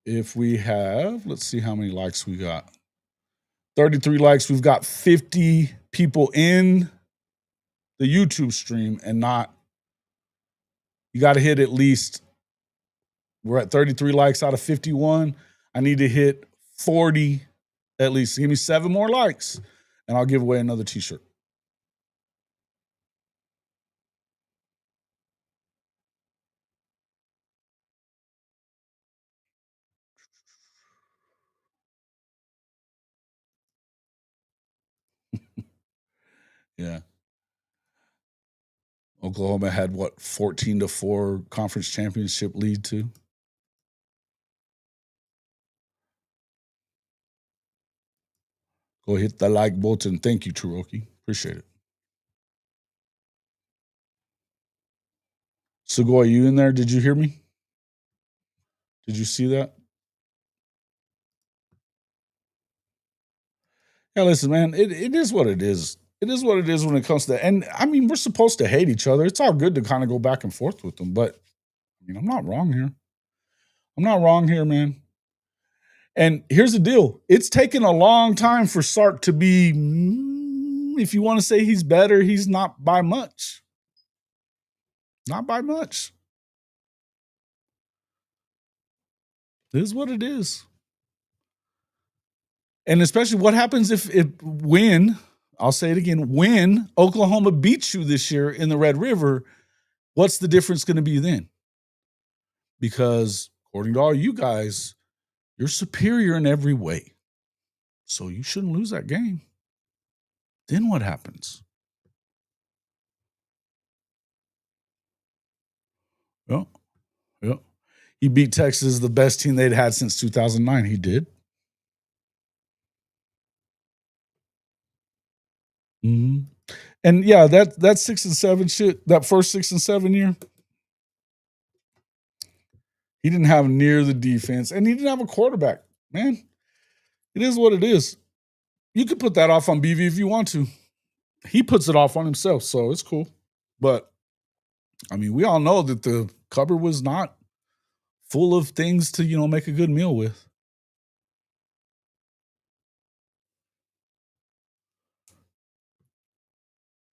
if we have, let's see how many likes we got. 33 likes. We've got 50 people in the YouTube stream and you got to hit at least, we're at 33 likes out of 51. I need to hit 40 at least. Give me 7 more likes and I'll give away another t-shirt. Yeah. Oklahoma had what, 14-4 conference championship lead too? Go hit the like button. Thank you, Cherokee. Appreciate it. Segoy, you in there? Did you hear me? Did you see that? Yeah, listen, man, it is what it is. It is what it is when it comes to that. And I mean, we're supposed to hate each other. It's all good to kind of go back and forth with them. But I mean, I'm not wrong here. I'm not wrong here, man. And here's the deal. It's taken a long time for Sark to be, if you want to say he's better, he's not by much. Not by much. It is what it is. And especially what happens if I'll say it again, when Oklahoma beats you this year in the Red River, what's the difference going to be then? Because according to all you guys, you're superior in every way. So you shouldn't lose that game. Then what happens? Yeah. Yeah. He beat Texas, the best team they'd had since 2009. He did. Mm-hmm. And yeah, that 6 and 7 shit, that first 6 and 7 year, he didn't have near the defense, and he didn't have a quarterback. Man, it is what it is. You could put that off on BV if you want to. He puts it off on himself, so it's cool. But I mean, we all know that the cupboard was not full of things to, make a good meal with.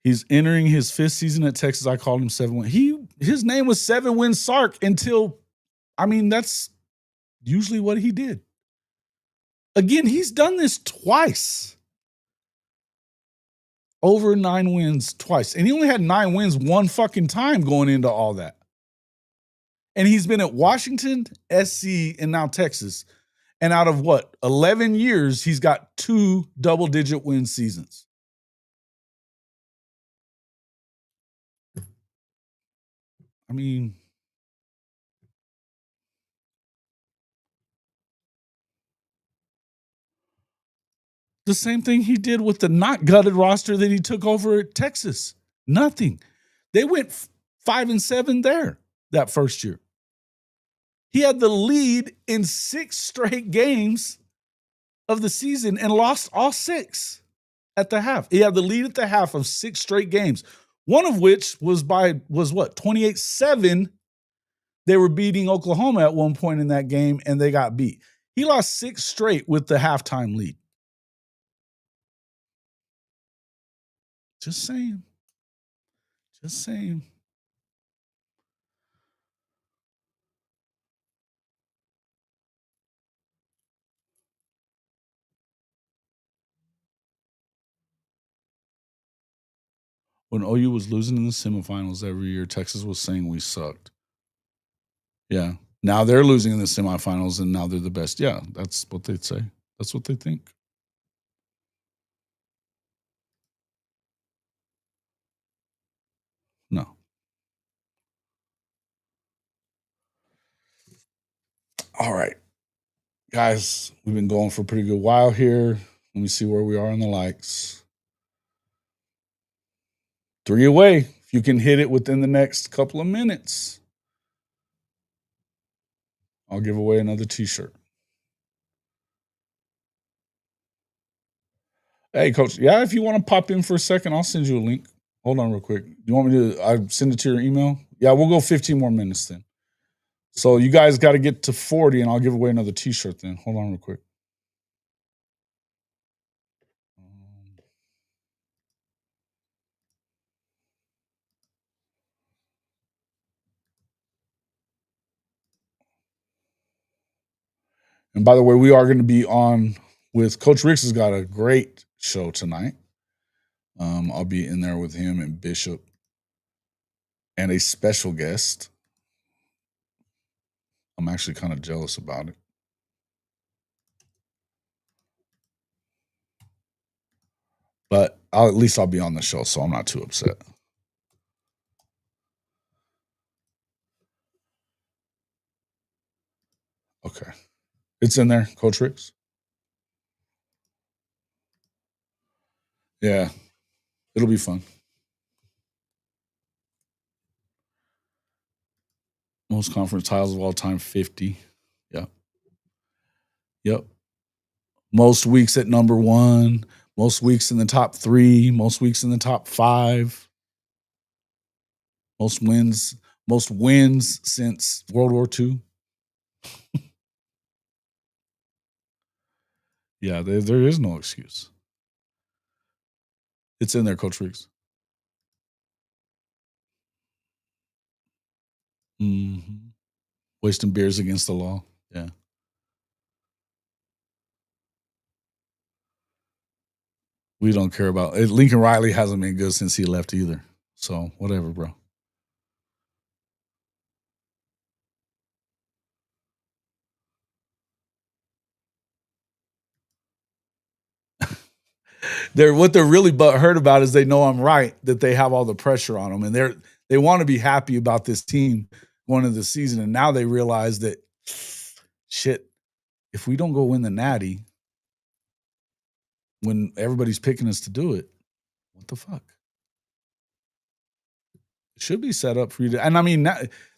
He's entering his 5th season at Texas. I called him 7-win. His name was 7-win Sark until, that's usually what he did. Again, he's done this twice. Over 9 wins twice. And he only had 9 wins one fucking time going into all that. And he's been at Washington, SC, and now Texas. And out of 11 years, he's got 2 double-digit win seasons. I mean, the same thing he did with the not gutted roster that he took over at Texas. Nothing. They went 5 and 7 there that first year. He had the lead in 6 straight games of the season and lost all 6 at the half. He had the lead at the half of 6 straight games. One of which was 28-7. They were beating Oklahoma at one point in that game, and they got beat. He lost 6 straight with the halftime lead. Just saying. Just saying. When OU was losing in the semifinals every year, Texas was saying we sucked. Yeah. Now they're losing in the semifinals, and now they're the best. Yeah, that's what they'd say. That's what they think. No. All right. Guys, we've been going for a pretty good while here. Let me see where we are in the likes. 3 away. If you can hit it within the next couple of minutes, I'll give away another t-shirt. Hey, Coach. Yeah, if you want to pop in for a second, I'll send you a link. Hold on real quick. You want me to I send it to your email? Yeah, we'll go 15 more minutes then. So you guys got to get to 40, and I'll give away another t-shirt then. Hold on real quick. And by the way, we are going to be on with Coach Ricks has got a great show tonight. I'll be in there with him and Bishop and a special guest. I'm actually kind of jealous about it. But at least I'll be on the show, so I'm not too upset. Okay. It's in there, Coach Ricks. Yeah. It'll be fun. Most conference titles of all time, 50. Yeah. Yep. Most weeks at number 1, most weeks in the top 3, most weeks in the top 5. Most wins since World War II. Yeah, there is no excuse. It's in there, Coach Riggs. Mm-hmm. Wasting beers against the law. Yeah. We don't care about it. Lincoln Riley hasn't been good since he left either. So whatever, bro. What they're really hurt about is they know I'm right, that they have all the pressure on them, and they want to be happy about this team going into the season, and now they realize that shit, if we don't go win the Natty when everybody's picking us to do it, what the fuck? It should be set up for you to, and I mean,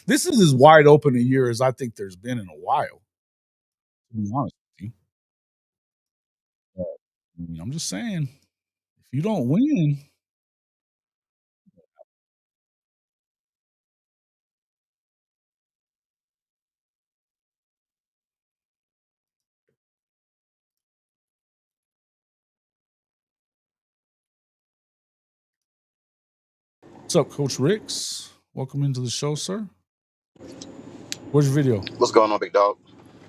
this is as wide open a year as I think there's been in a while, to be honest with you. I'm just saying, if you don't win, what's up, Coach Ricks? Welcome into the show, sir. Where's your video? What's going on, big dog?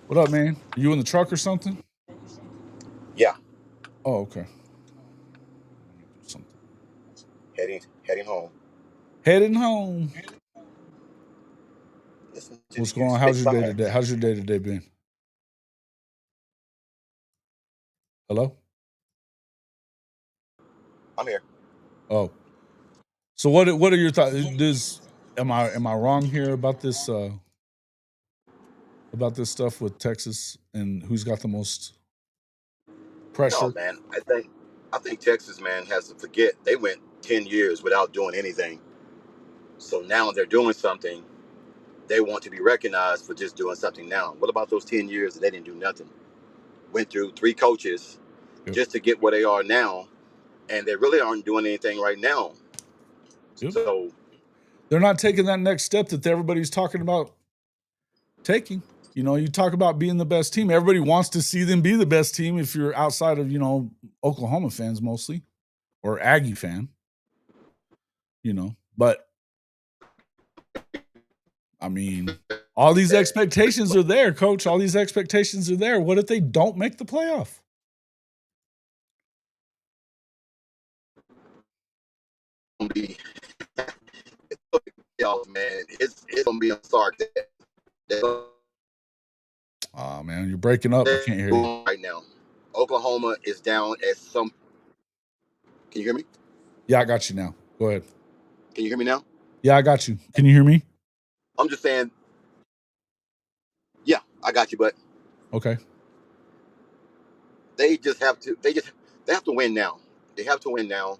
What up, man? Are you in the truck or something? Yeah, Oh, okay. Let me do something. heading home. Heading home. Listen to What's the going on? youth How's your spit day fire. today? How's your day today been? Hello? I'm here. Oh. So what are your thoughts? Am I wrong here about this stuff with Texas and who's got the most pressure? No, man. I think Texas, man, has to forget they went 10 years without doing anything. So now they're doing something. They want to be recognized for just doing something now. What about those 10 years that they didn't do nothing? Went through 3 coaches Yep. just to get where they are now, and they really aren't doing anything right now. Yep. So They're not taking that next step that everybody's talking about taking. You talk about being the best team. Everybody wants to see them be the best team if you're outside of, Oklahoma fans mostly or Aggie fan, But I mean, all these expectations are there, coach. All these expectations are there. What if they don't make the playoff? be man, it's gonna be on Sark. Oh man, you're breaking up. I can't hear you right now. Oklahoma is down at some. Can you hear me? Yeah, I got you now. Go ahead. Can you hear me now? Yeah, I got you. Can you hear me? I'm just saying. Yeah, I got you, but Okay. they just have to. They have to win now. They have to win now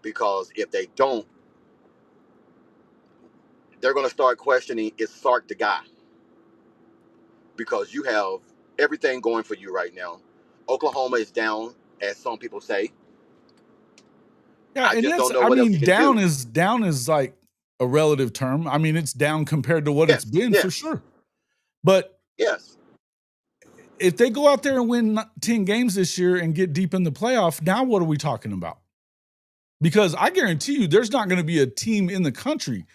because if they don't, they're going to start questioning: is Sark the guy? Because you have everything going for you right now. Oklahoma is down, as some people say. Yeah, I and just don't know I what else you mean, can do. down is like a relative term. I mean, it's down compared to what it's been for Yes, sure. But yes. if they go out there and win 10 games this year and get deep in the playoff, now what are we talking about? Because I guarantee you there's not going to be a team in the country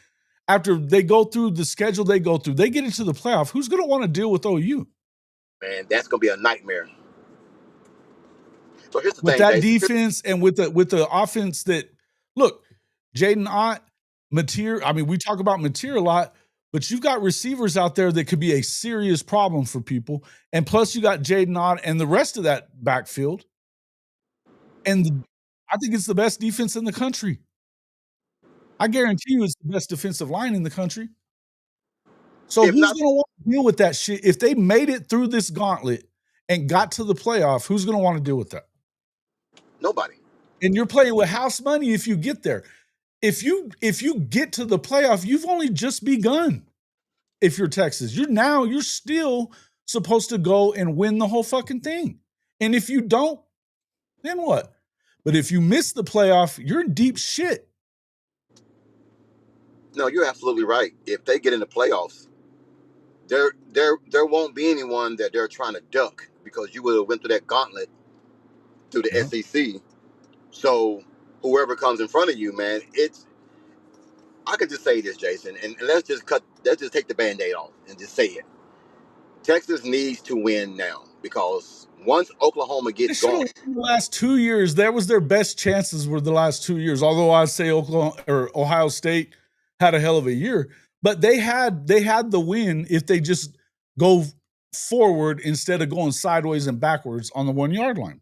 after they go through the schedule they go through, they get into the playoff. Who's going to want to deal with OU? Man, that's going to be a nightmare. So here's the With thing, that Jason. defense and with the offense that, look, Jaden Ott, Mateer, I mean, we talk about Mateer a lot, but you've got receivers out there that could be a serious problem for people. And plus you got Jaden Ott and the rest of that backfield. And I think it's the best defense in the country. I guarantee you it's the best defensive line in the country. So If who's not, going to want to deal with that shit? If they made it through this gauntlet and got to the playoff, who's going to want to deal with that? nobody. And you're playing with house money if you get there. If you get to the playoff, you've only just begun. If you're Texas, you're still supposed to go and win the whole fucking thing. And if you don't, then what? But if you miss the playoff, you're in deep shit. No, you're absolutely right. If they get in the playoffs, there won't be anyone that they're trying to duck because you would have went through that gauntlet through the Yeah. SEC. So whoever comes in front of you, man, I could just say this, Jason, and let's just take the Band-Aid off and just say it. Texas needs to win now because once Oklahoma They gets should have going, won the last 2 years. That was their best chances were the last 2 years. Although I'd say Oklahoma or Ohio State had a hell of a year, but they had the win if they just go forward instead of going sideways and backwards on the 1 yard line.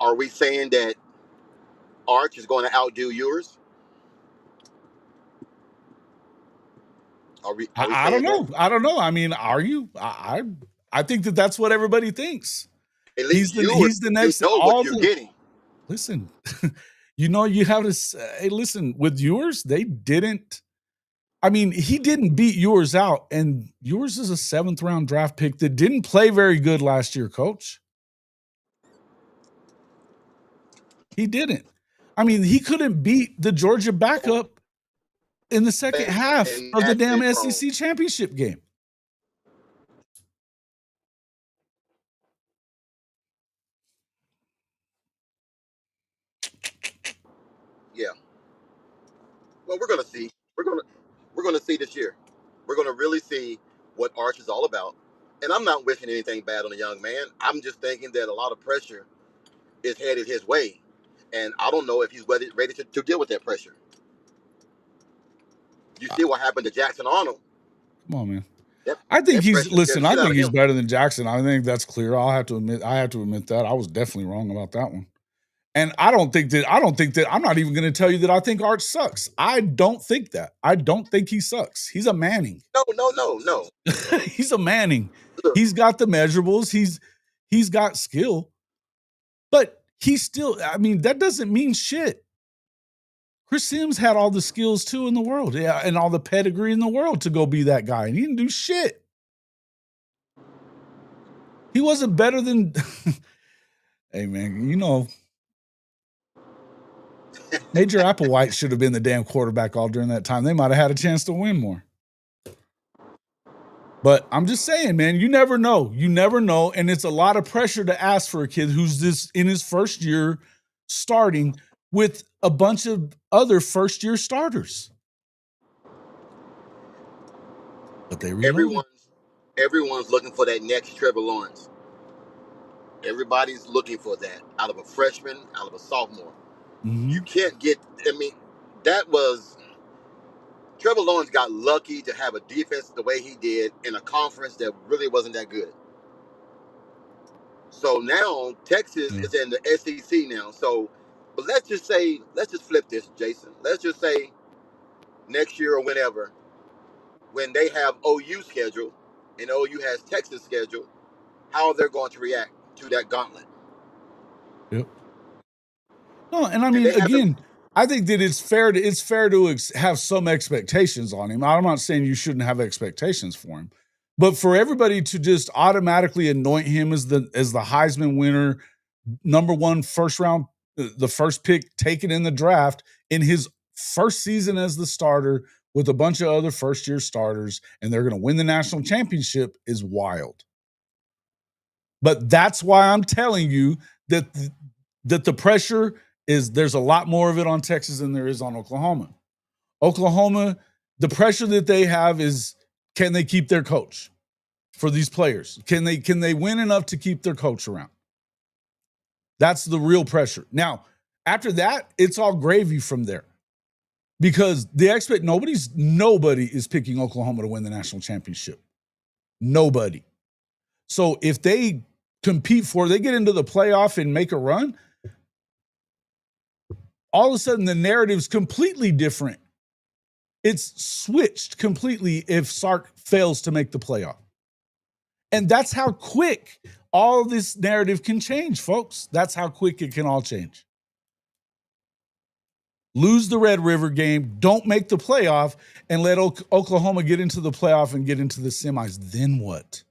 are we saying that Arch is going to outdo yours? I don't know. I don't know. I mean, are you? I think that's what everybody thinks. At least He's the next. You know what you're getting. Listen, you have to say, listen, with yours, they didn't. I mean, he didn't beat yours out, and yours is a 7th round draft pick that didn't play very good last year, coach. He didn't. I mean, he couldn't beat the Georgia backup in the second half of the damn SEC championship game. Yeah. Well, we're gonna see. We're gonna see this year. We're gonna really see what Arch is all about. And I'm not wishing anything bad on the young man. I'm just thinking that a lot of pressure is headed his way, and I don't know if he's ready to deal with that pressure. You see what happened to Jackson Arnold? Come on, man. Yep. I think he's I think he's him. better than Jackson. I think that's clear. I have to admit that. I was definitely wrong about that one. And I don't think that I'm not even going to tell you that I think Arch sucks. I don't think that. I don't think he sucks. He's a Manning. No. He's a Manning. Look. He's got the measurables. He's got skill. But he's still, I mean, that doesn't mean shit. Chris Sims had all the skills too in the world. Yeah, and all the pedigree in the world to go be that guy. And he didn't do shit. He wasn't better than hey man, Major Applewhite should have been the damn quarterback all during that time. They might have had a chance to win more. But I'm just saying, man, you never know. You never know. And it's a lot of pressure to ask for a kid who's in his first year starting with a bunch of other first-year starters. But they reloaded. Everyone's looking for that next Trevor Lawrence. Everybody's looking for that out of a freshman, out of a sophomore. Mm-hmm. You can't get, Trevor Lawrence got lucky to have a defense the way he did in a conference that really wasn't that good. So now Texas is in the SEC now. So, but let's just flip this, Jason. Let's just say next year or whenever, when they have OU scheduled and OU has Texas scheduled, how they're going to react to that gauntlet. Yep. No, and I mean, again, I think that it's fair to have some expectations on him. I'm not saying you shouldn't have expectations for him, but for everybody to just automatically anoint him as the Heisman winner, number 1 first round, the first pick taken in the draft in his first season as the starter with a bunch of other first-year starters, and they're going to win the national championship is wild. But that's why I'm telling you that the pressure is there's a lot more of it on Texas than there is on Oklahoma. Oklahoma, the pressure that they have is, can they keep their coach for these players? Can they win enough to keep their coach around? That's the real pressure. Now, after that, it's all gravy from there. Because nobody is picking Oklahoma to win the national championship. Nobody. So if they compete they get into the playoff and make a run, all of a sudden the narrative's completely different. It's switched completely if Sark fails to make the playoff. And that's how quick all this narrative can change, folks. That's how quick it can all change. Lose the Red River game, don't make the playoff, and let Oklahoma get into the playoff and get into the semis. Then what?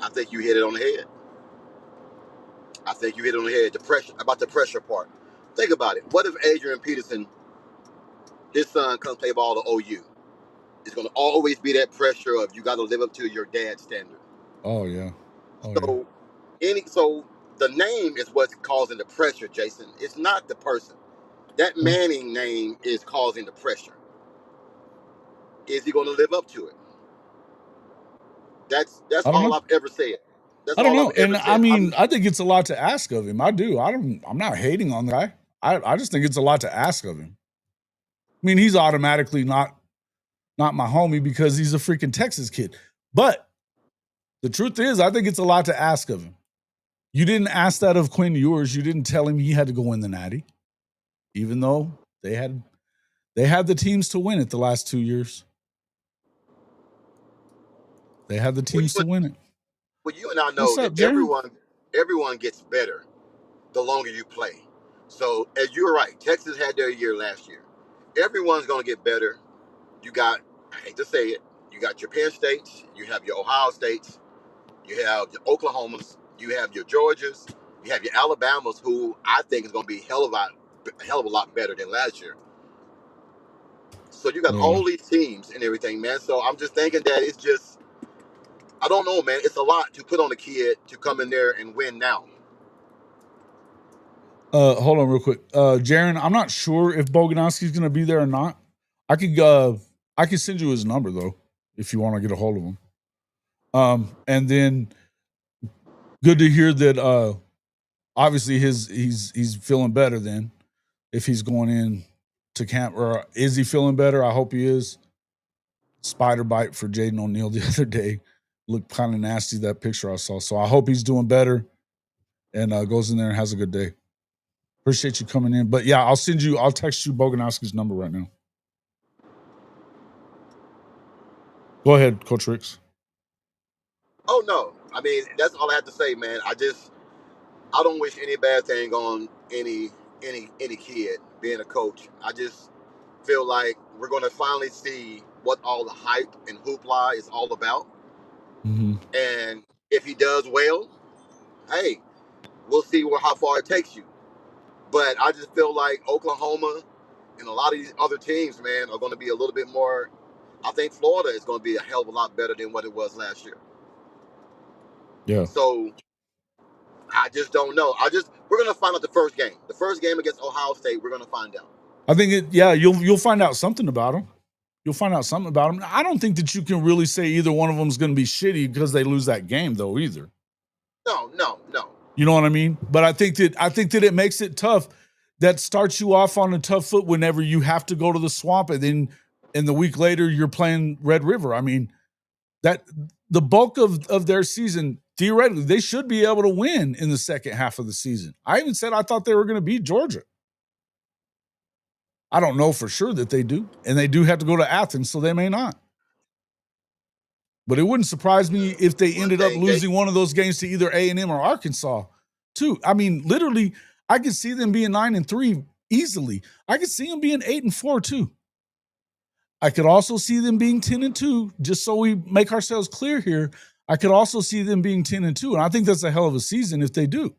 I think you hit it on the head. I think you hit it on the head. The pressure, about the pressure part. Think about it. What if Adrian Peterson, his son, comes play ball to OU? It's going to always be that pressure of you got to live up to your dad's standard. Oh, yeah. So the name is what's causing the pressure, Jason. It's not the person. That Manning name is causing the pressure. Is he going to live up to it? That's all I've ever said. That's I don't all know. I've ever And said. I mean, I think it's a lot to ask of him. I do. I'm not hating on the guy. I just think it's a lot to ask of him. I mean, he's automatically not my homie because he's a freaking Texas kid. But the truth is, I think it's a lot to ask of him. You didn't ask that of Quinn Ewers. You didn't tell him he had to go win the Natty, even though they had the teams to win it the last 2 years. They had the teams to win it. Well, you and I know that everyone gets better the longer you play. So, as you're right, Texas had their year last year. Everyone's going to get better. You got, I hate to say it, you got your Penn States, you have your Ohio States, you have your Oklahomas, you have your Georgias, you have your Alabamas, who I think is going to be a hell of a lot better than last year. So you got all these teams and everything, man. So I'm just thinking that it's just, I don't know, man. It's a lot to put on a kid to come in there and win now. Hold on real quick. Jaron, I'm not sure if Boganowski's going to be there or not. I could send you his number though, if you want to get a hold of him. And then good to hear that, obviously he's feeling better then if he's going in to camp, or is he feeling better? I hope he is. Spider bite for Jaden O'Neal the other day. Looked kind of nasty, that picture I saw. So I hope he's doing better and goes in there and has a good day. Appreciate you coming in. But yeah, I'll text you Boganowski's number right now. Go ahead, Coach Ricks. Oh no. I mean, that's all I have to say, man. I don't wish any bad thing on any kid being a coach. I just feel like we're going to finally see what all the hype and hoopla is all about. Mm-hmm. And if he does well, hey, we'll see how far it takes you. But I just feel like Oklahoma and a lot of these other teams, man, are going to be a little bit more. I think Florida is going to be a hell of a lot better than what it was last year. Yeah. So I just don't know. We're going to find out the first game. The first game against Ohio State, we're going to find out. I think you'll find out something about them. You'll find out something about them. I don't think that you can really say either one of them is going to be shitty because they lose that game though either. No. You know what I mean? But I think that it makes it tough. That starts you off on a tough foot whenever you have to go to the swamp and then the week later you're playing Red River. I mean, that the bulk of their season, theoretically, they should be able to win in the second half of the season. I even said I thought they were going to beat Georgia. I don't know for sure that they do. And they do have to go to Athens, so they may not. But it wouldn't surprise me if they ended up losing one of those games to either A&M or Arkansas, too. I mean, literally, I could see them being 9-3 easily. I could see them being 8-4, too. I could also see them being 10-2, just so we make ourselves clear here. I could also see them being 10-2, and I think that's a hell of a season if they do.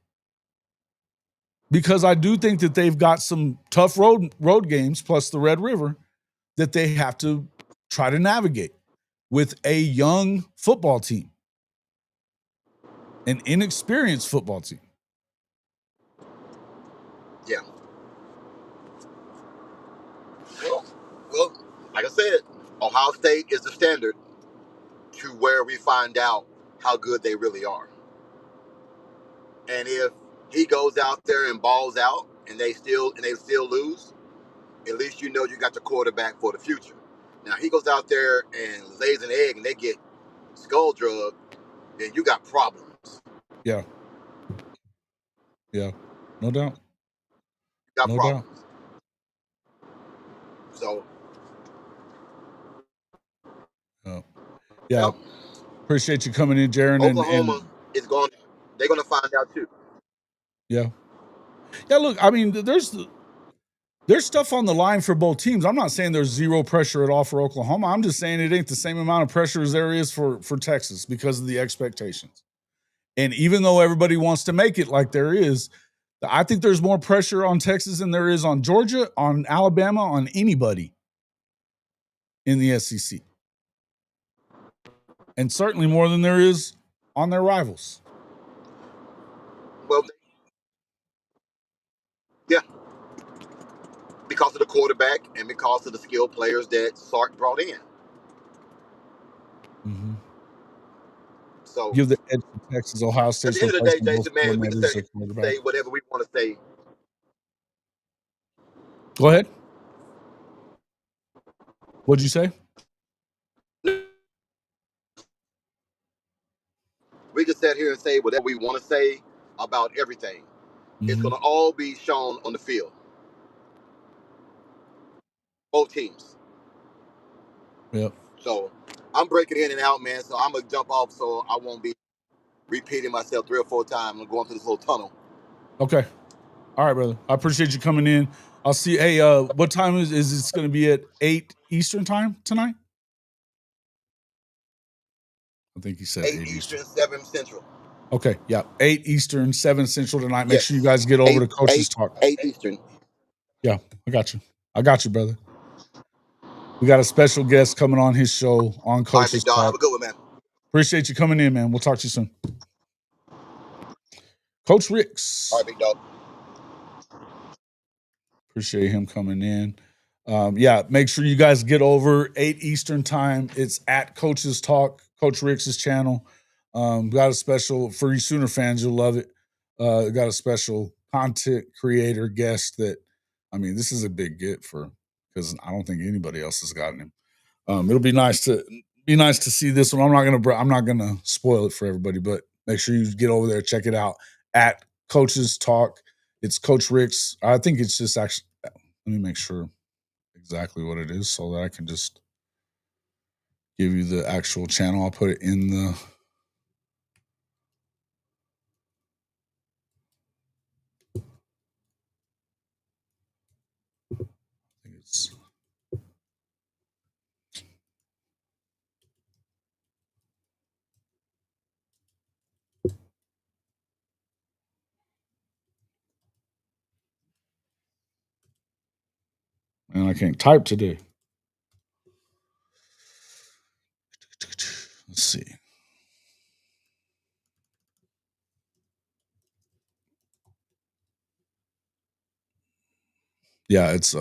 Because I do think that they've got some tough road games, plus the Red River, that they have to try to navigate with a young football team, an inexperienced football team. Yeah. Well, like I said, Ohio State is the standard to where we find out how good they really are. And if he goes out there and balls out and they still lose, at least you know you got the quarterback for the future. Now he goes out there and lays an egg and they get skull drugged, then you got problems. Yeah. Yeah. No doubt. You got No problems. doubt. So, Yeah. well, Appreciate you coming in, Jaron. Oklahoma And is going. They're going to find out too. yeah. Yeah, look, I mean, there's stuff on the line for both teams. I'm not saying there's zero pressure at all for Oklahoma. I'm just saying it ain't the same amount of pressure as there is for Texas because of the expectations. And even though everybody wants to make it like there is, I think there's more pressure on Texas than there is on Georgia, on Alabama, on anybody in the SEC. And certainly more than there is on their rivals. Well, yeah, because of the quarterback and because of the skilled players that Sark brought in. Mm-hmm. So Give the edge to Texas, Ohio State. at the end of the day, Jason, man, we can say whatever we want to say. Go ahead. What'd you say? We can sit here and say whatever we want to say about everything. Mm-hmm. It's going to all be shown on the field. Both teams. Yep. So I'm breaking in and out, man. So I'm going to jump off so I won't be repeating myself 3 or 4 times and going through this little tunnel. Okay. All right, brother. I appreciate you coming in. I'll see. Hey, what time is this going to be at 8 Eastern time tonight? I think he said 8 Eastern, 7 Central. Okay, yeah. 8 Eastern, 7 Central tonight. Make sure you guys get over to Coach's Talk. 8 Eastern. Yeah, I got you. I got you, brother. We got a special guest coming on his show on Coach's Talk. Have a good one, man. Appreciate you coming in, man. We'll talk to you soon. Coach Ricks. All right, big dog. Appreciate him coming in. Yeah, make sure you guys get over 8 Eastern time. It's at Coach's Talk, Coach Ricks's channel. Got a special for you Sooner fans. You'll love it. Got a special content creator guest that, I mean, this is a big get for, because I don't think anybody else has gotten him. It'll be nice to see this one. I'm not gonna spoil it for everybody, but make sure you get over there, check it out at Coach's Talk. It's Coach Ricks. I think it's just actually. Let me make sure exactly what it is so that I can just give you the actual channel. I'll put it in the. I think it's. Man, I can't type today. Let's see. Yeah, it's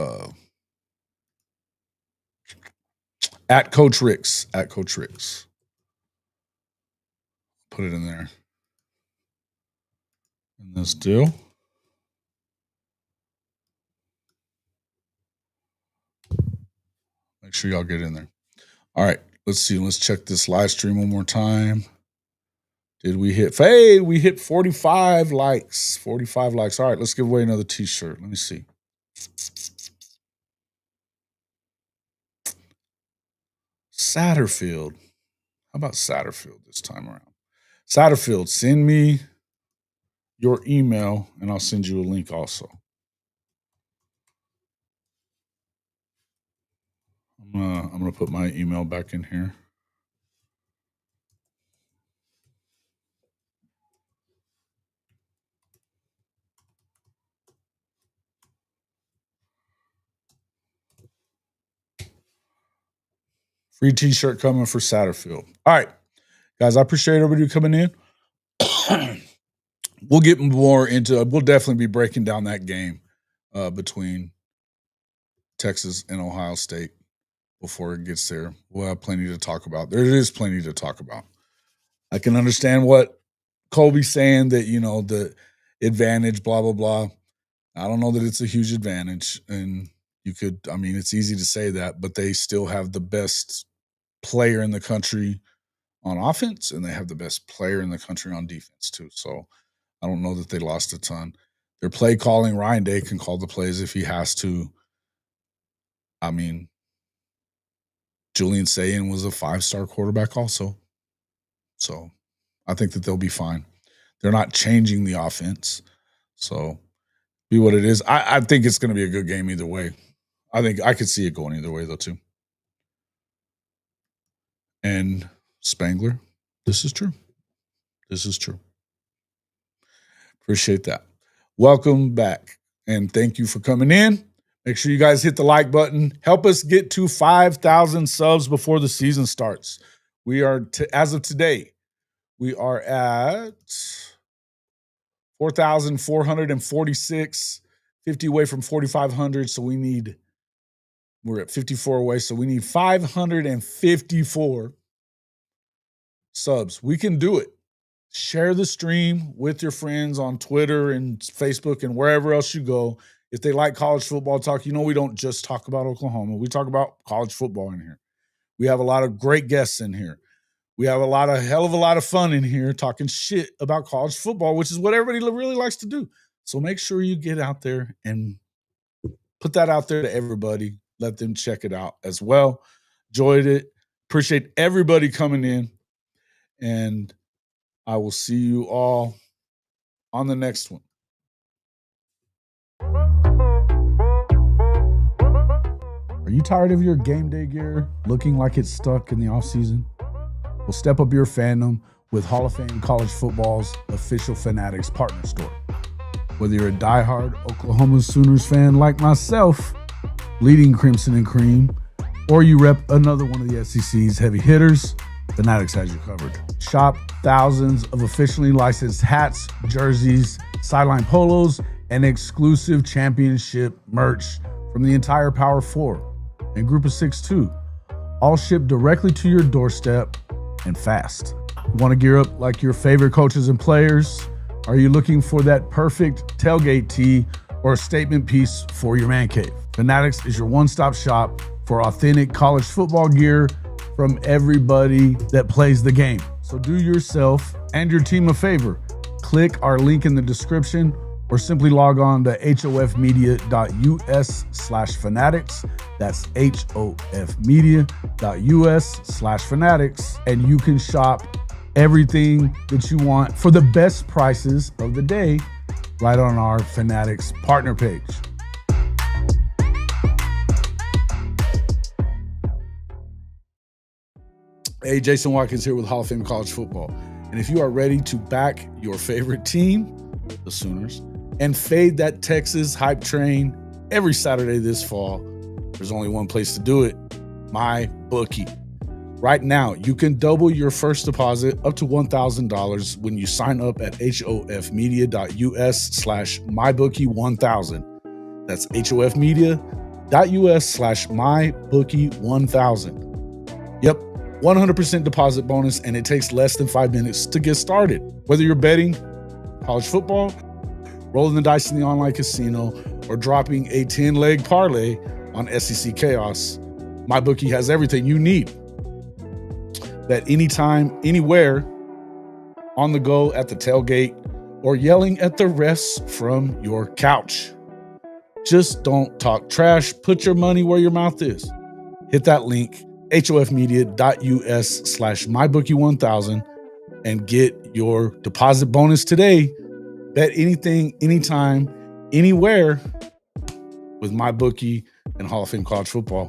at Coach Ricks. At Coach Ricks. Put it in there. In this deal. Make sure y'all get in there. All right, let's see. Let's check this live stream one more time. Did we hit? Hey, we hit 45 likes. 45 likes. All right, let's give away another t-shirt. Let me see. Satterfield. How about Satterfield this time around? Satterfield, send me your email and I'll send you a link also. I'm gonna put my email back in here. Free t-shirt coming for Satterfield. All right, guys, I appreciate everybody coming in. We'll get more into. We'll definitely be breaking down that game between Texas and Ohio State before it gets there. We'll have plenty to talk about. There is plenty to talk about. I can understand what Colby's saying, that, you know, the advantage, blah, blah, blah. I don't know that it's a huge advantage. And you could, I mean, it's easy to say that, but they still have the best player in the country on offense, and they have the best player in the country on defense too. So I don't know that they lost a ton. Their play calling, Ryan Day can call the plays if he has to. I mean, Julian Sayin was a 5-star quarterback also. So I think that they'll be fine. They're not changing the offense. So be what it is. I think it's going to be a good game either way. I think I could see it going either way though too. And Spangler, this is true. This is true. Appreciate that. Welcome back. And thank you for coming in. Make sure you guys hit the like button. Help us get to 5,000 subs before the season starts. We are, as of today, we are at 4,446, 50 away from 4,500. So we're at 54 away. So we need 554 subs. We can do it. Share the stream with your friends on Twitter and Facebook and wherever else you go. If they like college football talk, we don't just talk about Oklahoma. We talk about college football in here. We have a lot of great guests in here. We have a hell of a lot of fun in here talking shit about college football, which is what everybody really likes to do. So make sure you get out there and put that out there to everybody. Let them check it out as well. Enjoyed it. Appreciate everybody coming in. And I will see you all on the next one. Are you tired of your game day gear looking like it's stuck in the offseason? Well, step up your fandom with Hall of Fame College Football's official Fanatics partner store. Whether you're a diehard Oklahoma Sooners fan like myself, bleeding Crimson and Cream, or you rep another one of the SEC's heavy hitters, Fanatics has you covered. Shop thousands of officially licensed hats, jerseys, sideline polos, and exclusive championship merch from the entire Power 4 and Group of 6 too. All shipped directly to your doorstep and fast. You want to gear up like your favorite coaches and players? Are you looking for that perfect tailgate tee or a statement piece for your man cave? Fanatics is your one-stop shop for authentic college football gear from everybody that plays the game. So do yourself and your team a favor. Click our link in the description or simply log on to hofmedia.us/fanatics. That's hofmedia.us/fanatics. And you can shop everything that you want for the best prices of the day right on our Fanatics partner page. Hey, Jason Watkins here with Hall of Fame College Football. And if you are ready to back your favorite team, the Sooners, and fade that Texas hype train every Saturday this fall, there's only one place to do it, MyBookie. Right now, you can double your first deposit up to $1,000 when you sign up at hofmedia.us/mybookie1000. That's hofmedia.us/mybookie1000. Yep. 100% deposit bonus, and it takes less than 5 minutes to get started. Whether you're betting college football, rolling the dice in the online casino, or dropping a 10-leg parlay on SEC Chaos, MyBookie has everything you need. Bet anytime, anywhere, on the go, at the tailgate, or yelling at the refs from your couch. Just don't talk trash. Put your money where your mouth is. Hit that link, hofmedia.us/mybookie1000, and get your deposit bonus today. Bet anything, anytime, anywhere with MyBookie and Hall of Fame College Football.